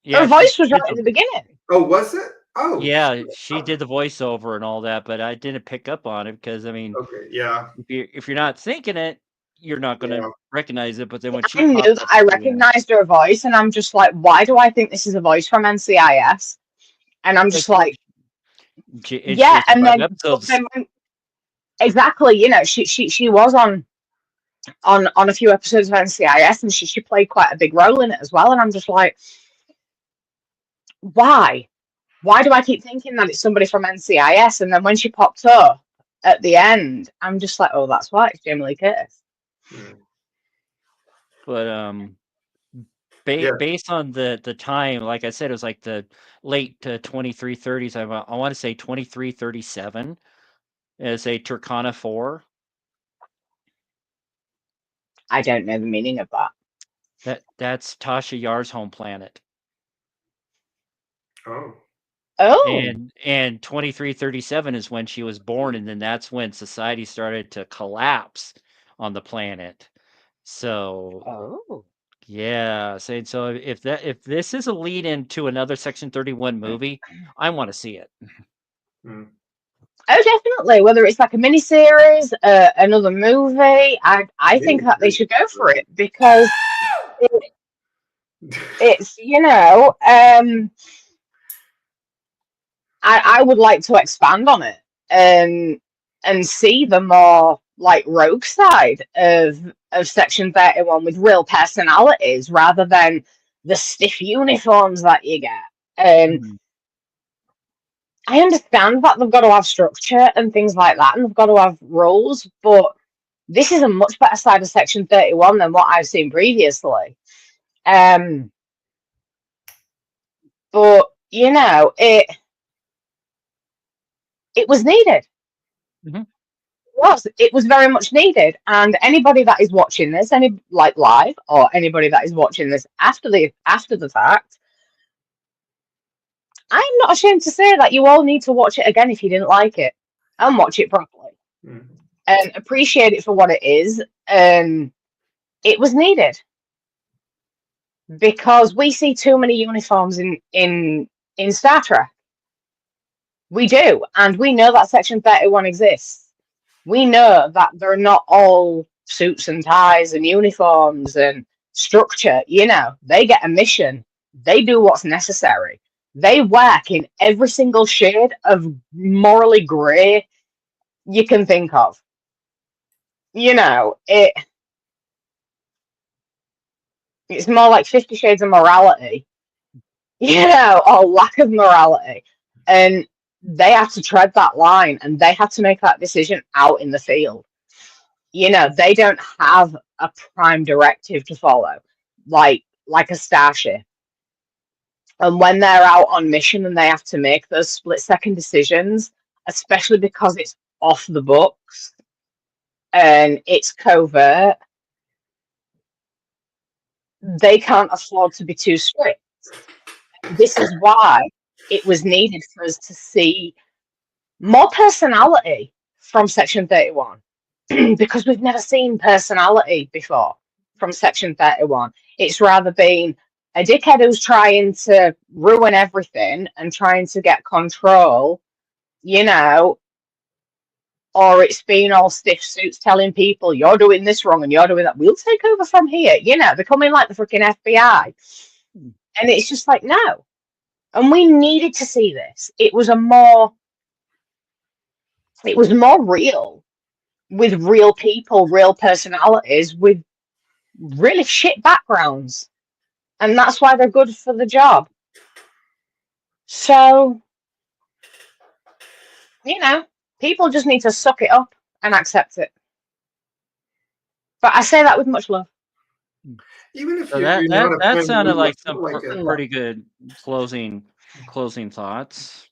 Yeah, her voice was right at the beginning. Oh, was it? Oh, yeah, she did the voiceover and all that, but I didn't pick up on it because I mean, okay, yeah, if you're not thinking it, you're not going to recognize it. But then when she I knew that I recognized her voice, and I'm just like, why do I think this is a voice from NCIS? And I'm just like, yeah, and then exactly, you know, she was on a few episodes of NCIS, and she played quite a big role in it as well. And I'm just like, why do I keep thinking that it's somebody from NCIS? And then when she popped up at the end, I'm just like, oh, that's why it's Jamie Lee Curtis. But based on the time, like I said, it was like the late 2330s. I want to say 2337 as a Turkana 4. I don't know the meaning of that. That's Tasha Yar's home planet. Oh. And 2337 is when she was born, and then that's when society started to collapse on the planet. So yeah, so if this is a lead into another Section 31 movie, I want to see it. Oh, definitely. Whether it's like a miniseries, another movie, I think that they should go for it because it's, you know, I would like to expand on it and see the more like rogue side of Section 31 with real personalities rather than the stiff uniforms that you get. I understand that they've got to have structure and things like that, and they've got to have rules, but this is a much better side of Section 31 than what I've seen previously. But you know, it was needed. Mhm. It was very much needed. And anybody that is watching this, any like live, or anybody that is watching this after the fact, I'm not ashamed to say that you all need to watch it again if you didn't like it, and watch it properly and appreciate it for what it is. It was needed because we see too many uniforms in Star Trek. We do, and we know that Section 31 exists. We know that they're not all suits and ties and uniforms and structure. You know, they get a mission. They do what's necessary. They work in every single shade of morally grey you can think of. You know, it's more like 50 Shades of Morality, you know, or lack of morality. And they have to tread that line, and they have to make that decision out in the field. You know, they don't have a prime directive to follow, like a starship. And when they're out on mission and they have to make those split-second decisions, especially because it's off the books and it's covert, they can't afford to be too strict. This is why it was needed for us to see more personality from Section 31. Because we've never seen personality before from Section 31. It's rather been a dickhead who's trying to ruin everything and trying to get control, you know, or it's been all stiff suits telling people you're doing this wrong and you're doing that. We'll take over from here, you know, becoming like the freaking FBI. And it's just like, no. And we needed to see this. It was more real, with real people, real personalities, with really shit backgrounds. And that's why they're good for the job. So, you know, people just need to suck it up and accept it. But I say that with much love. Even if So you're not a that fan of sounded the like movie, some like it. pretty good closing thoughts.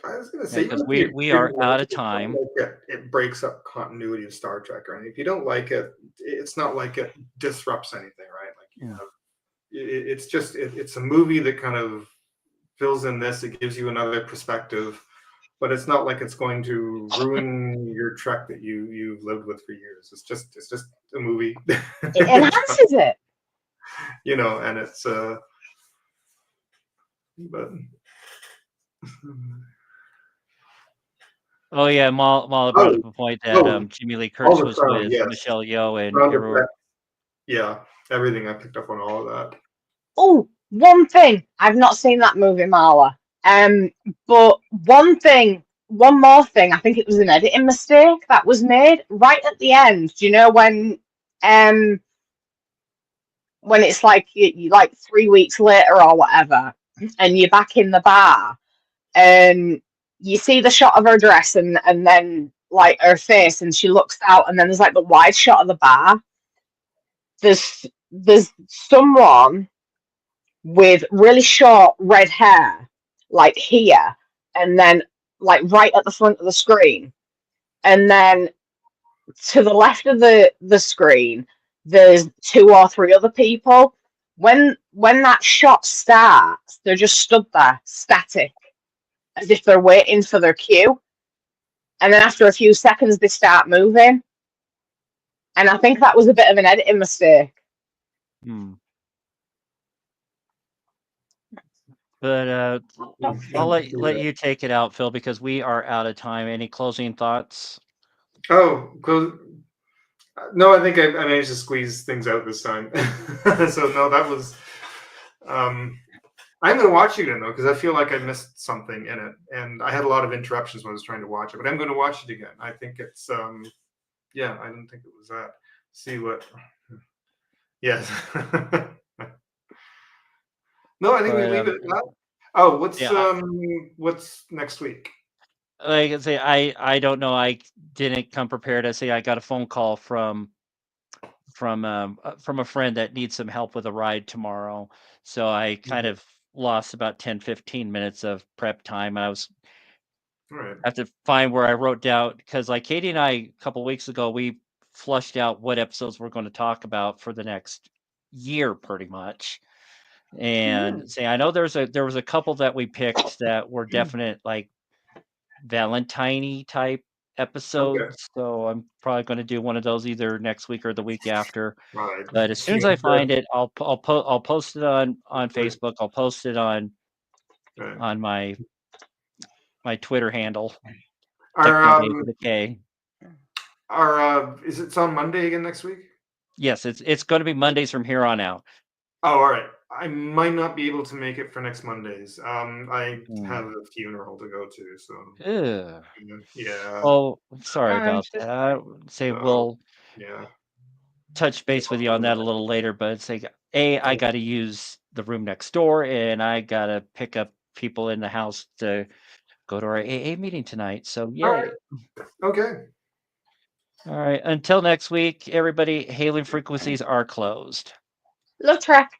I was gonna say, Because even if we you are didn't like out of it, it's not time. like it breaks up continuity of Star Trek or anything. If you don't like it, it's not like it disrupts anything, right? Like you have, it's just it's a movie that kind of fills in this. It gives you another perspective, but it's not like it's going to ruin your Trek that you've lived with for years. It's just a movie. It enhances it. You know, and it's but. Oh yeah, Mala brought up a point that Jimmy Lee Curtis was with Michelle Yeoh and everyone. Yeah, everything I picked up on all of that. Oh, one thing. I've not seen that movie, Marla. But one more thing. I think it was an editing mistake that was made right at the end. Do you know when it's like you like 3 weeks later or whatever, and you're back in the bar, and you see the shot of her dress and then like her face, and she looks out, and then there's like the wide shot of the bar. There's someone with really short red hair, like here, and then like right at the front of the screen, and then to the left of the screen there's 2 or 3 other people. When that shot starts, they're just stood there static, as if they're waiting for their cue, and then after a few seconds they start moving, and I think that was a bit of an editing mistake. But I'll let you take it out, Phil, because we are out of time. Any closing thoughts? Oh, no, I think I managed to squeeze things out this time. So no, that was. I'm going to watch it again though, because I feel like I missed something in it, and I had a lot of interruptions when I was trying to watch it. But I'm going to watch it again. I think it's yeah, I didn't think it was that. See what? Yes. No, I think we leave it at that. Oh, what's next week? Like I say, I don't know. I didn't come prepared. I say I got a phone call from a friend that needs some help with a ride tomorrow. So I kind of lost about 10-15 minutes of prep time, and I was All right. have to find where I wrote down, because like Katie and I a couple weeks ago, we flushed out what episodes we're going to talk about for the next year, pretty much. And say, I know there was a couple that we picked that were definite like Valentine type episodes. So I'm probably going to do one of those either next week or the week after. All right. But as soon as I find it, I'll post it on Facebook. I'll post it on Right. my Twitter handle. Our, Techno with a K. is it on Monday again next week? Yes, it's going to be Mondays from here on out. Oh, all right. I might not be able to make it for next Mondays. I have a funeral to go to, so Ugh. yeah. Oh, sorry Oh, about just- that. I say So, we'll yeah. touch base with you on that a little later, but it's like, I got to use the room next door, and I got to pick up people in the house to go to our AA meeting tonight. So All yay. right. Okay. All right. Until next week, everybody, hailing frequencies are closed. Love track.